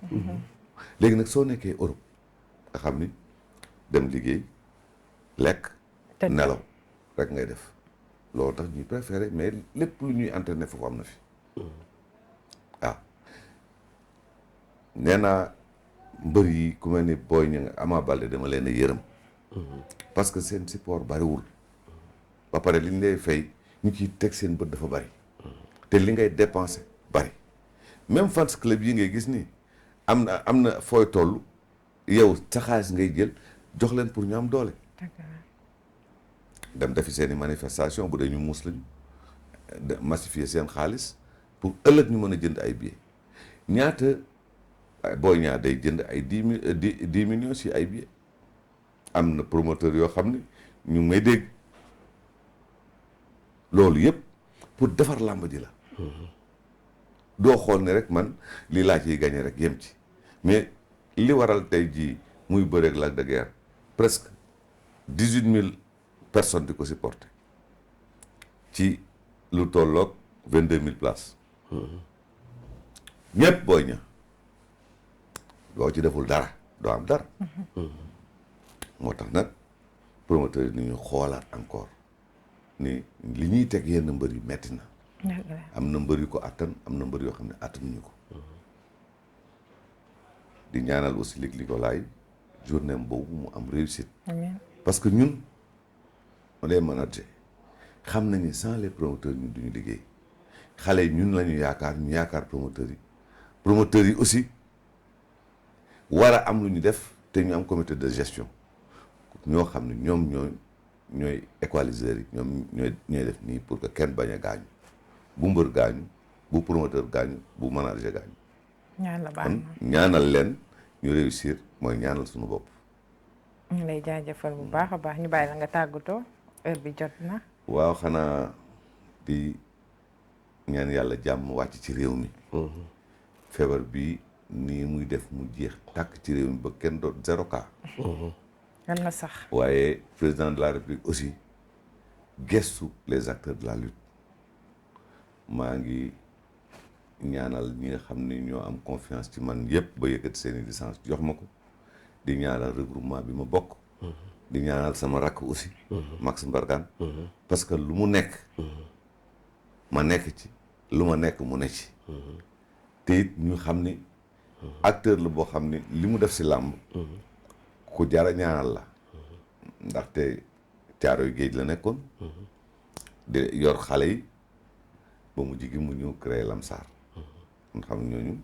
léegi nag soo nekkee Europe nga xam ni dem liggéey lekk nelaw rek ngay def loolu tax ñuy préféré mais lépp lu ñuy entraîné foofu am na fi waaw nee naa mbër yi ku mel ni Boy Niang Ama Baldé dama leen a yërëm parce que seen support bariwul ba pare li ñu lay fay ñu ciy teg seen bët dafa bari te li ngay dépensé bari même fans club yi ngay gis nii am na fooy toll yow sa xaalis ngay jël jox leen pour ñu am doole dem defi seen i manifestation bu dee ñu muus lañu massifier seen xaalis pour ëllëg ñu mën a jënd ay billets ñaata Boy Niang day jënd ay 10 millions si ay billets am na promoteur yoo xam ne ñu ngi may dégg loolu yëpp pour defar làmb ji la doo xool ne rek man lii laa ciy gagné rek yem ci mais li waral tey jii muy bëreeg Lac de Guiers presque 18000 personnes di ko supporter ci lu tolloog 22000 places ñëpp Boy Niang doo ci deful dara doo am dara moo tax nag promoteur yi ni ñu xoolaat encore ni li ñuy teg yenn mbër yi metti na am na mbër yu ko attan am na mbër yoo xam ne attanuñu ko di ñaanal aussi Luc Nicolaï journée boobu mu am réussite parce que ñun on est manager xam nañu sans les promoteurs ñun duñu liggéey xale yi ñun la ñu yaakaar promoteurs yi aussi war a am lu ñu def te ñu am comité de gestion ñoo xam ne ñoom ñooy équaliseurs yi ñoom ñooy def nii pour que kenn bañ a gaañu bu mbër gaañu bu promoteur gaañu bu manager gaañu ñaanal leen ñu réussir mooy ñaanal suñu bopp. ñu lay jaajëfal bu baax a baax ñu bàyyi la nga tàggatoo heure bi jot na. waaw xanaa di ñaan yàlla jàmm wàcc ci réew mi. feebar bi nii muy def mu jeex tàkk ci réew mi ba kenn doon 0 cas. yal na sax. waaye président de la république aussi gestu les acteurs de la lutte maa ngi ñaanal ñi nga xam ne ñoo am confiance ci man yëpp ba yëkkati seen i licence jox ma ko di ñaanal regroupement bi ma bokk. di ñaanal sama rakk aussi. Max Mbargane. parce que lu mu nekk. ma nekk ci lu ma nekk mu ne ci. te it ñu xam ni acteur la boo xam ni li mu def si làmb. ku jara ñaanal la. ndaxte Caaroy Géej la nekkoon. di yor xale yi ba mu jigi mu ñëw créer Lamsaar. kon xam ñooñu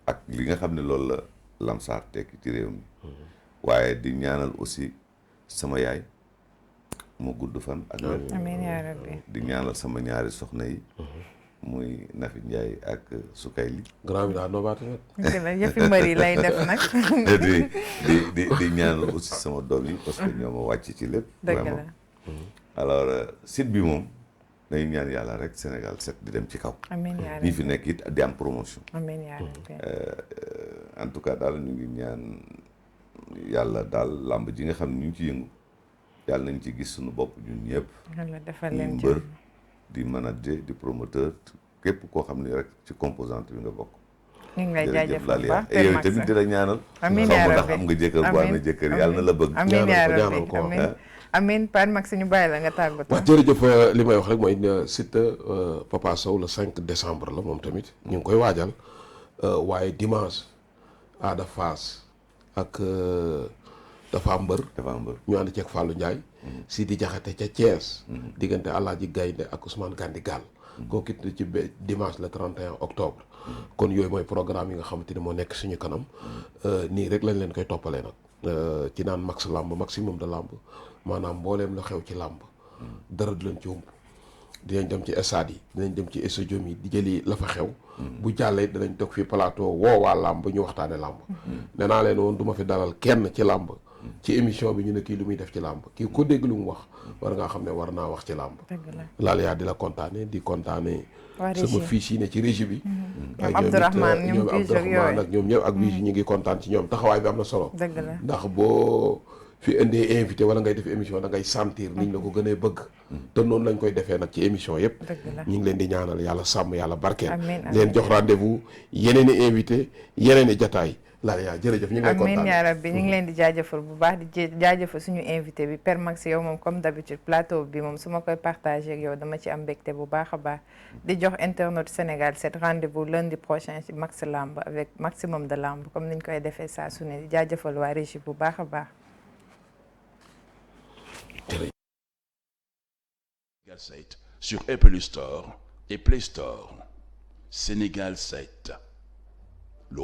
ak li nga xam ne loolu la Lamsaar tekki ci réew mi. waaye di ñaanal aussi sama yaay mu gudd fan ak wér. amiin yaa rabbi. di ñaanal sama ñaari soxna yi. muy Nafi Ndiaye ak Sukayli. grand bi daal noobaate fet. yëfi mbër yi lay def nag. di ñaanal aussi sama doom yi parce que ñoo ma wàcc ci lépp. vraiment alors site bi moom dañuy ñaan yàlla rek Sénégal set di dem ci kaw. amiin yaa rabbi ñi fi nekk it di am promotion. amiin yaa rabbi. en tout cas daal ñu ngi ñaan yàlla daal làmb ji nga xam ne ñu ngi ci yëngu yàlla nañ ci gis suñu bopp ñun ñëpp. yàlla defal di leen mbër jàmm. di manager di promoteur képp koo xam ne rek ci composante bi nga bokk. ñu ngi lay jërëjëf jaajëfal bu Lalia baax et yow tamit di la ñaanal. amiin xaw yaa ma ndax rabbi. am nga jëkkër bu amee jëkkër yàlla na la bëgg. amiin yaa ñaanal rabbi ko, amiin amiin Paan Max ñu bàyyi la nga tàggatoo. waaw jërëjëf li may wax rek mooy Siteu Papa Sow le 5 décembre la moom tamit ñu ngi koy waajal waaye dimanche Ada Fass ak dafa am mbër ñu ànd ceeg Fallou Ndiaye Sidi Diakhaté ca Thiès diggante Alaaji Gaynde ak Ousmane Gandi Gall kooku it ci dimanche le 31 octobre kon yooyu mooy programme yi nga xamante ni moo nekk suñu kanam nii rek lañ leen koy toppalee nag ci naan max lamb maximum de lamb maanaam mbooleem la xew ci làmb dara du leen ci ump dinañ dem ci stade yi dinañ dem ci studio yi di jëli la fa xew bu jàllee dinañ toog fii plateau woowaa làmb ñu waxtaane làmb nee naa leen woon du ma fi dalal kenn ci làmb ci émission bi ñu ne kii lu muy def ci làmb kii ko dégg lu mu wax war ngaa xam ne war naa wax ci làmb laal yaa di la kontaane di kontaane sama fiche yi ne ci régie bi ñoom Abdourahmane ñoom Abdourahmane ak ñoom ñëpp ak biche ñu ngi kontaan ci ñoom taxawaay bi am na solo dëgg la ndax boo fi indee invité wala ngay def émission da ngay sentir niñ la ko gënee bëgg te noonu lañ koy defee nag ci émission yëpp ñu ngi leen di ñaanal yàlla sàmm yàlla barkeel leen jox rendez-vous yeneen i invité yeneen i jataay Lalia jërëjëf ñu ngi lay kontaan amiin yaa rabbi ñu ngi leen di jaajëfal bu baax di jaajëfal suñu invité bi Père Max yow moom comme d'habitude plateau bi moom su ma koy partagé ak yow dama ci am mbégte bu baax a baax di jox internaute Sénégal cet rendez-vous lundi prochain ci Max Lamb avec maximum de lamb comme niñ koy defee saa su ne di jaajëfal waa régie bu baax a baax Sénégal 7 sur Apple Store et Play Store. Sénégal 7.